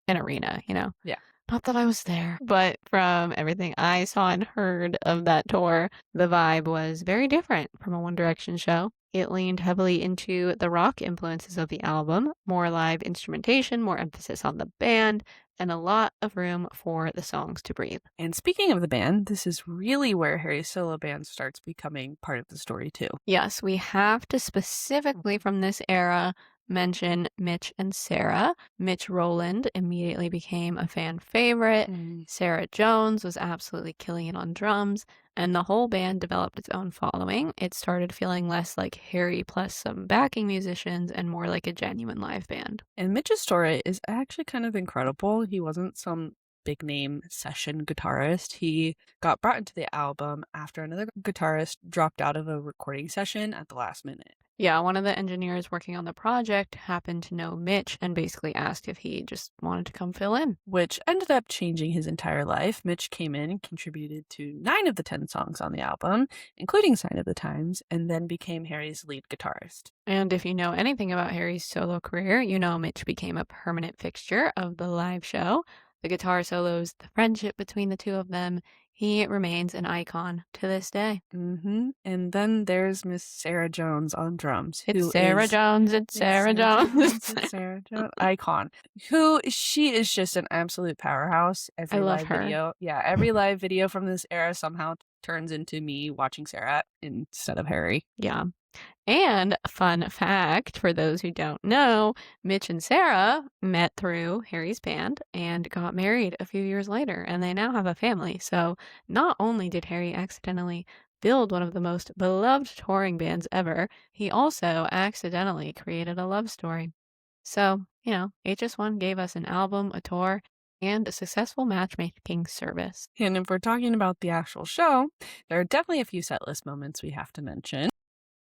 an arena, Yeah. Not that I was there, but from everything I saw and heard of that tour, the vibe was very different from a One Direction show. It leaned heavily into the rock influences of the album, more live instrumentation, more emphasis on the band, and a lot of room for the songs to breathe. And speaking of the band, this is really where Harry's solo band starts becoming part of the story too. Yes, we have to specifically from this era mention Mitch and Sarah. Mitch Rowland immediately became a fan favorite. Sarah Jones was absolutely killing it on drums, and the whole band developed its own following. It started feeling less like Harry plus some backing musicians and more like a genuine live band. And Mitch's story is actually kind of incredible. He wasn't some big name session guitarist. He got brought into the album after another guitarist dropped out of a recording session at the last minute. Yeah, one of the engineers working on the project happened to know Mitch and basically asked if he just wanted to come fill in. Which ended up changing his entire life. Mitch came in and contributed to 9 of the 10 songs on the album, including Sign of the Times, and then became Harry's lead guitarist. And if you know anything about Harry's solo career, you know Mitch became a permanent fixture of the live show. The guitar solos, the friendship between the two of them, he remains an icon to this day. And then there's Miss Sarah Jones on drums. It's Sarah Jones. Sarah Jones. Icon. She is just an absolute powerhouse. I love her. Video. Yeah, every live video from this era somehow turns into me watching Sarah instead of Harry. Yeah. And fun fact for those who don't know, Mitch and Sarah met through Harry's band and got married a few years later, and they now have a family. So not only did Harry accidentally build one of the most beloved touring bands ever, he also accidentally created a love story. So, HS1 gave us an album, a tour, and a successful matchmaking service. And if we're talking about the actual show, there are definitely a few setlist moments we have to mention.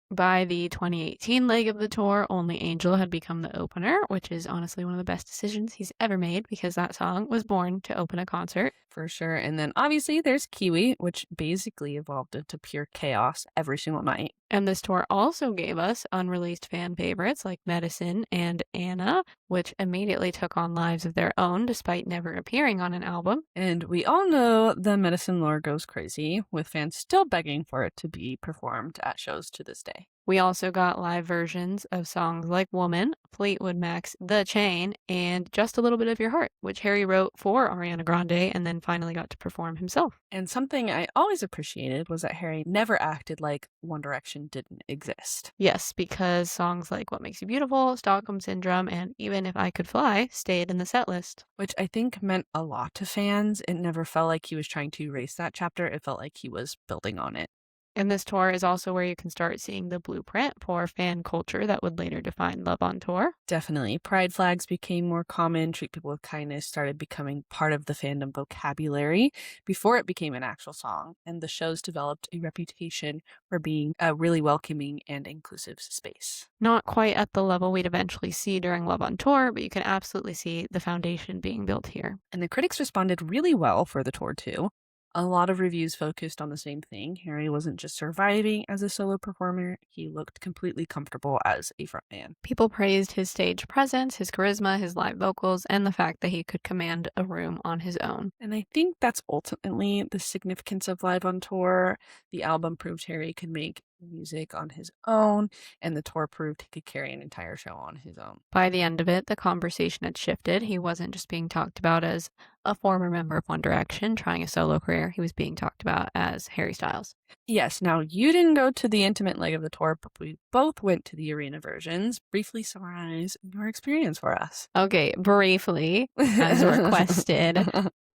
By the 2018 leg of the tour, Only Angel had become the opener, which is honestly one of the best decisions he's ever made because that song was born to open a concert. For sure. And then obviously there's Kiwi, which basically evolved into pure chaos every single night. And this tour also gave us unreleased fan favorites like Medicine and Anna, which immediately took on lives of their own despite never appearing on an album. And we all know the Medicine lore goes crazy, with fans still begging for it to be performed at shows to this day. We also got live versions of songs like Woman, Fleetwood Mac's The Chain, and Just a Little Bit of Your Heart, which Harry wrote for Ariana Grande and then finally got to perform himself. And something I always appreciated was that Harry never acted like One Direction didn't exist. Yes, because songs like What Makes You Beautiful, Stockholm Syndrome, and Even If I Could Fly stayed in the set list. Which I think meant a lot to fans. It never felt like he was trying to erase that chapter. It felt like he was building on it. And this tour is also where you can start seeing the blueprint for fan culture that would later define Love on Tour. Definitely. Pride flags became more common. Treat people with kindness started becoming part of the fandom vocabulary before it became an actual song. And the shows developed a reputation for being a really welcoming and inclusive space. Not quite at the level we'd eventually see during Love on Tour, but you can absolutely see the foundation being built here. And the critics responded really well for the tour too. A lot of reviews focused on the same thing. Harry wasn't just surviving as a solo performer, he looked completely comfortable as a frontman. People praised his stage presence, his charisma, his live vocals, and the fact that he could command a room on his own. And I think that's ultimately the significance of Live on Tour. The album proved Harry could make music on his own, and the tour proved he could carry an entire show on his own. By the end of it, the conversation had shifted. He wasn't just being talked about as a former member of One Direction trying a solo career. He was being talked about as Harry Styles. Yes, now you didn't go to the intimate leg of the tour, but we both went to the arena versions. Briefly summarize your experience for us. Okay, briefly, as requested.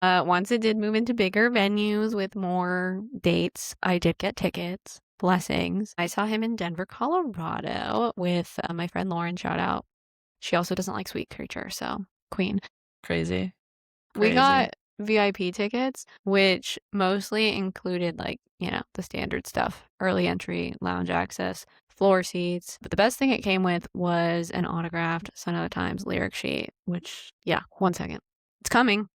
Once it did move into bigger venues with more dates, I did get tickets. Blessings. I saw him in Denver, Colorado with my friend Lauren, shout out. She also doesn't like Sweet Creature, so queen. Crazy. We got VIP tickets, which mostly included the standard stuff, early entry, lounge access, floor seats. But the best thing it came with was an autographed Sign of the Times lyric sheet, which, yeah, 1 second. It's coming.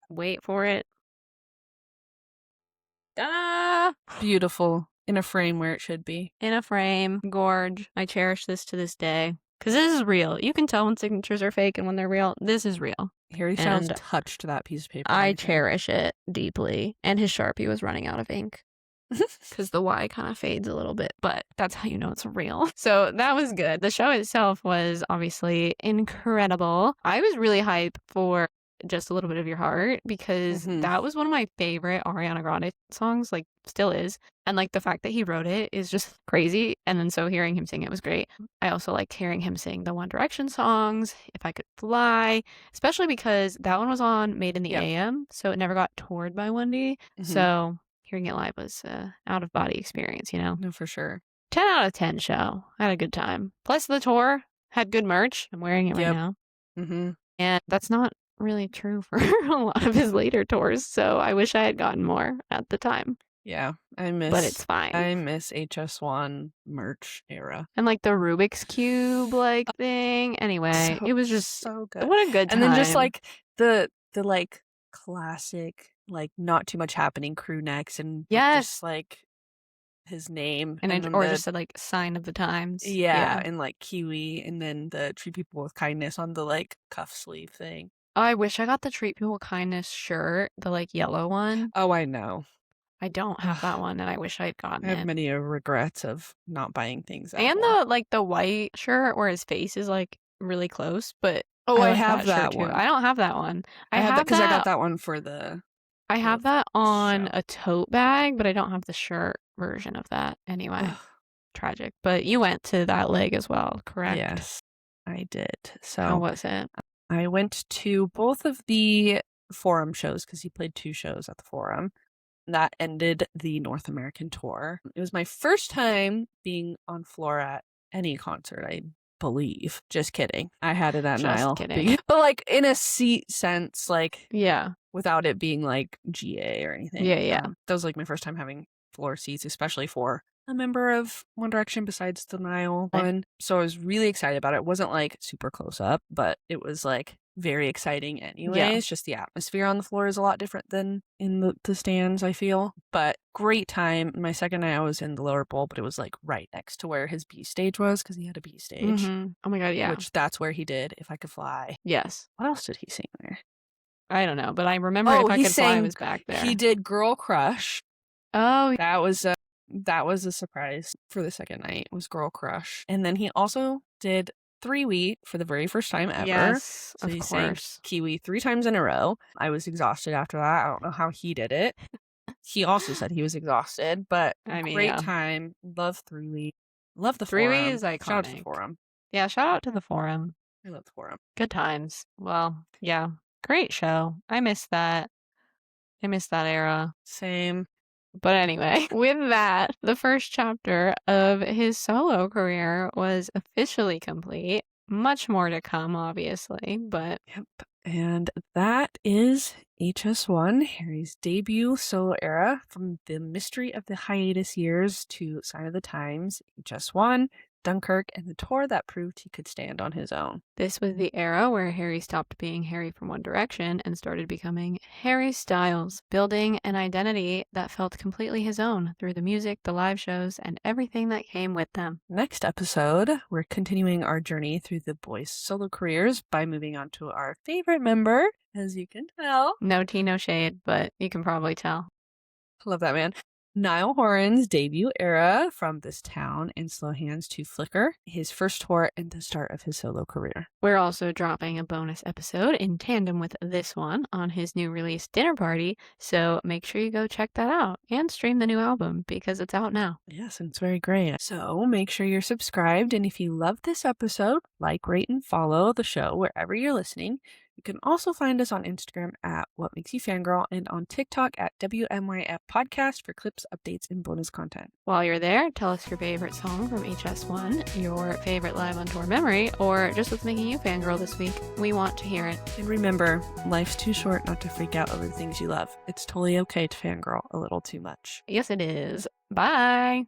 Wait for it. Ah! Beautiful. In a frame where it should be. In a frame. Gorge. I cherish this to this day. Because this is real. You can tell when signatures are fake and when they're real. This is real. Harry Styles touched that piece of paper. I cherish it deeply. And his Sharpie was running out of ink. Because the Y kind of fades a little bit, but that's how you know it's real. So that was good. The show itself was obviously incredible. I was really hyped for Just a Little Bit of Your Heart because that was one of my favorite Ariana Grande songs, still is. And the fact that he wrote it is just crazy. And then so hearing him sing it was great. I also liked hearing him sing the One Direction songs, If I Could Fly, especially because that one was on Made in the AM, so it never got toured by Wendy. So hearing it live was an out-of-body experience, No, for sure. 10 out of 10 show. I had a good time. Plus the tour had good merch. I'm wearing it right now. And that's not really true for a lot of his later tours, so I wish I had gotten more at the time. Yeah, but it's fine. I miss HS1 merch era. And the Rubik's Cube thing. Anyway, it was just so good. What a good time. And then just the classic not too much happening crew necks and just his name and or just said Sign of the Times. Yeah, and Kiwi, and then the Treat People with Kindness on the cuff sleeve thing. Oh, I wish I got the Treat People with Kindness shirt, the yellow one. Oh, I know. I don't have that one, and I wish I'd gotten it. I have many regrets of not buying things. And the white shirt where his face is really close, but I have that one. I don't have that one. I have that because I got that one for the. I have that on a tote bag, but I don't have the shirt version of that. Anyway, tragic. But you went to that leg as well, correct? Yes, I did. So how was it? I went to both of the Forum shows because he played 2 shows at the Forum. That ended the North American tour. It was my first time being on floor at any concert, I believe. Just kidding. I had it at Nile. Just kidding. But in a seat sense, yeah, without it being GA or anything. Yeah. That was my first time having floor seats, especially for a member of One Direction besides the Nile one. So I was really excited about it. It wasn't super close up, but it was very exciting anyways. Yeah. Just the atmosphere on the floor is a lot different than in the stands, I feel. But great time. My second night I was in the lower bowl, but it was right next to where his B stage was because he had a B stage. Oh my god, yeah. Which that's where he did If I Could Fly. Yes. What else did he sing there? I don't know, but I remember If I Could Fly was back there. He did Girl Crush. Oh, that was a surprise for the second night. It was Girl Crush. And then he also did 3 for the very first time ever. Yes, so he course. sang Kiwi 3 times in a row. I was exhausted after that. I don't know how he did it. He also said he was exhausted, but great time. Love 3. Love the 3 Forum. is iconic. Shout out to the Forum. Yeah, shout out to the Forum. I love the Forum. Good times. Well, yeah, great show. I miss that. I miss that era. Same. But anyway, with that, the first chapter of his solo career was officially complete. Much more to come, obviously, but... Yep. And that is HS1, Harry's debut solo era, from the mystery of the hiatus years to Sign of the Times, HS1, Dunkirk, and the tour that proved he could stand on his own. This was the era where Harry stopped being Harry from One Direction and started becoming Harry Styles, building an identity that felt completely his own through the music, the live shows, and everything that came with them. Next episode, we're continuing our journey through the boys' solo careers by moving on to our favorite member, as you can tell. No tea, no shade, but you can probably tell. Love that man. Niall Horan's debut era from This Town and Slow Hands to Flicker, his first tour and the start of his solo career. We're also dropping a bonus episode in tandem with this one on his new release Dinner Party, so make sure you go check that out and stream the new album because it's out now. Yes, and it's very great. So make sure you're subscribed, and if you love this episode, like, rate, and follow the show wherever you're listening. You can also find us on Instagram at What Makes You Fangirl and on TikTok at WMYF Podcast for clips, updates, and bonus content. While you're there, tell us your favorite song from HS1, your favorite live on tour memory, or just what's making you fangirl this week. We want to hear it. And remember, life's too short not to freak out over the things you love. It's totally okay to fangirl a little too much. Yes, it is. Bye.